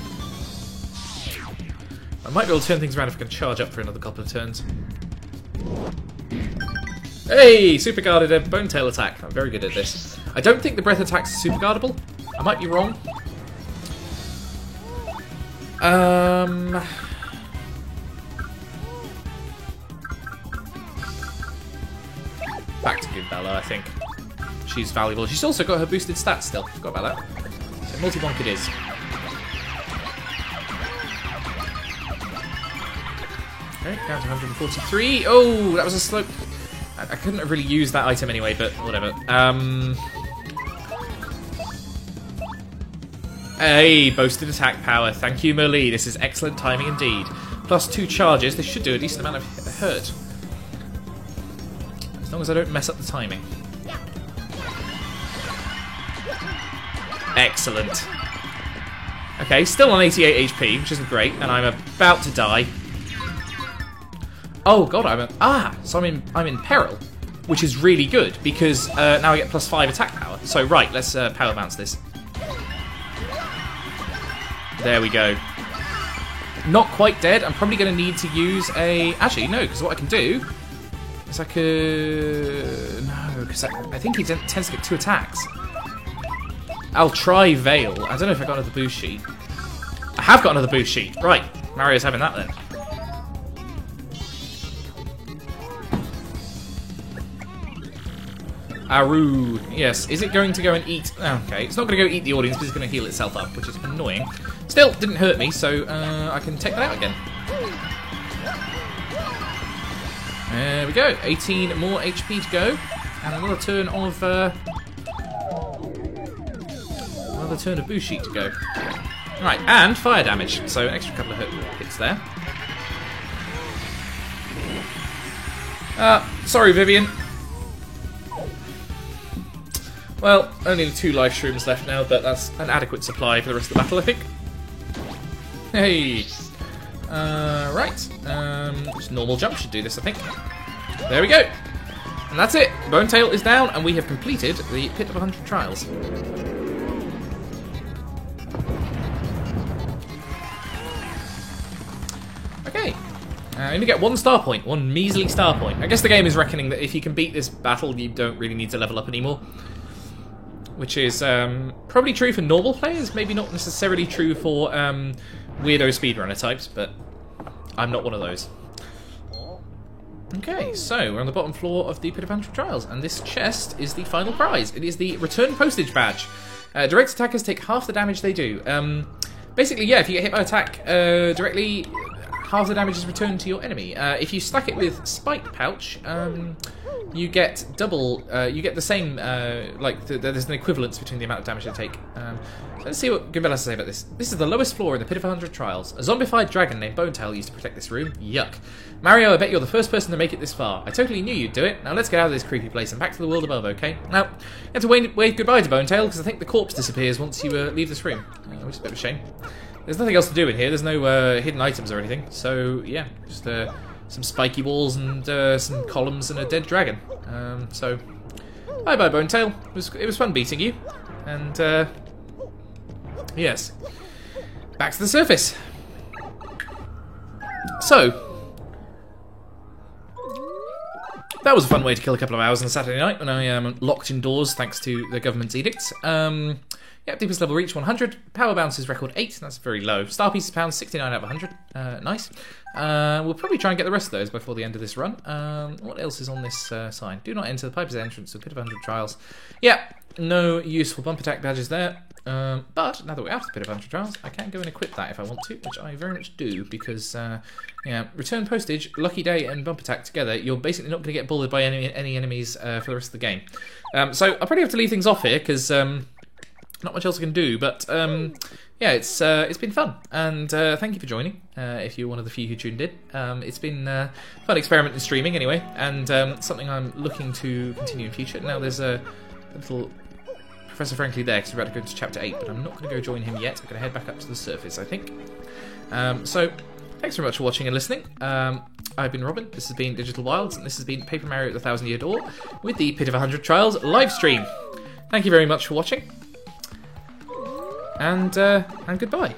I might be able to turn things around if I can charge up for another couple of turns. Hey! Super guarded a Bonetail attack. I'm very good at this. I don't think the breath attack's super guardable. I might be wrong. Back to good Bella, I think. She's valuable. She's also got her boosted stats still. Forgot about that. So multi-bonk it is. Okay, down to 143. Oh, that was a slope. I couldn't have really used that item anyway, but whatever. Hey, boosted attack power. Thank you, Merlee. This is excellent timing indeed. Plus 2 charges. This should do a decent amount of hurt. As long as I don't mess up the timing. Excellent. Okay, still on 88 HP, which isn't great, and I'm about to die. Oh god, so I'm in peril, which is really good because now I get plus 5 attack power. So right, let's power bounce this. There we go. Not quite dead. I'm probably going to need to use a... Actually, no, because what I can do is I could... No, because I think he tends to get 2 attacks. I'll try Veil. I don't know if I got another boost sheet. I have got another boost sheet. Right, Mario's having that then. Aru, yes. Is it going to go and eat... Okay, it's not going to go eat the audience, but it's going to heal itself up, which is annoying. Still, didn't hurt me, so I can take that out again. There we go. 18 more HP to go. And another turn of... another turn of boost sheet to go. Right, and fire damage. So an extra couple of hits there. Sorry, Vivian. Well, only 2 life shrooms left now, but that's an adequate supply for the rest of the battle, I think. Hey! Right. Just normal jump should do this, I think. There we go! And that's it! Bonetail is down, and we have completed the Pit of 100 Trials. You only get 1 star point, 1 measly star point. I guess the game is reckoning that if you can beat this battle, you don't really need to level up anymore. Which is probably true for normal players, maybe not necessarily true for weirdo speedrunner types, but I'm not one of those. Okay, so we're on the bottom floor of the Pit of 100 Trials, and this chest is the final prize. It is the Return Postage Badge. Direct attackers take half the damage they do. Basically, yeah, if you get hit by attack directly, half the damage is returned to your enemy. If you stack it with Spike Pouch, you get double. You get the same. There's an equivalence between the amount of damage they take. So let's see what Goombella has to say about this. This is the lowest floor in the Pit of 100 Trials. A zombified dragon named Bonetail used to protect this room. Yuck. Mario, I bet you're the first person to make it this far. I totally knew you'd do it. Now let's get out of this creepy place and back to the world above, okay? Now, you have to wave goodbye to Bonetail because I think the corpse disappears once you leave this room, which is a bit of a shame. There's nothing else to do in here. There's no hidden items or anything. So yeah, just some spiky walls and some columns and a dead dragon. So bye bye Bonetail. It was fun beating you. And yes, back to the surface. So that was a fun way to kill a couple of hours on a Saturday night when I am locked indoors thanks to the government's edicts. Yeah, deepest level reach 100. Power bounce is record 8. That's very low. Star pieces pound 69 out of 100. Nice. We'll probably try and get the rest of those before the end of this run. What else is on this sign? Do not enter the Piper's entrance to the Pit of 100 Trials. Yeah, no useful bump attack badges there. But now that we're out of the Pit of 100 Trials, I can go and equip that if I want to, which I very much do because yeah, return postage, lucky day, and bump attack together. You're basically not going to get bullied by any enemies for the rest of the game. So I'll probably have to leave things off here because not much else I can do, but yeah, it's been fun, and thank you for joining. If you're one of the few who tuned in, it's been a fun experiment in streaming anyway, and something I'm looking to continue in future. Now there's a little Professor Frankly there because we're about to go into Chapter 8, but I'm not going to go join him yet. I'm going to head back up to the surface, I think. So thanks very much for watching and listening. I've been Robin. This has been Digital Wilds, and this has been Paper Mario: The Thousand Year Door with the Pit of 100 Trials live stream. Thank you very much for watching. And goodbye.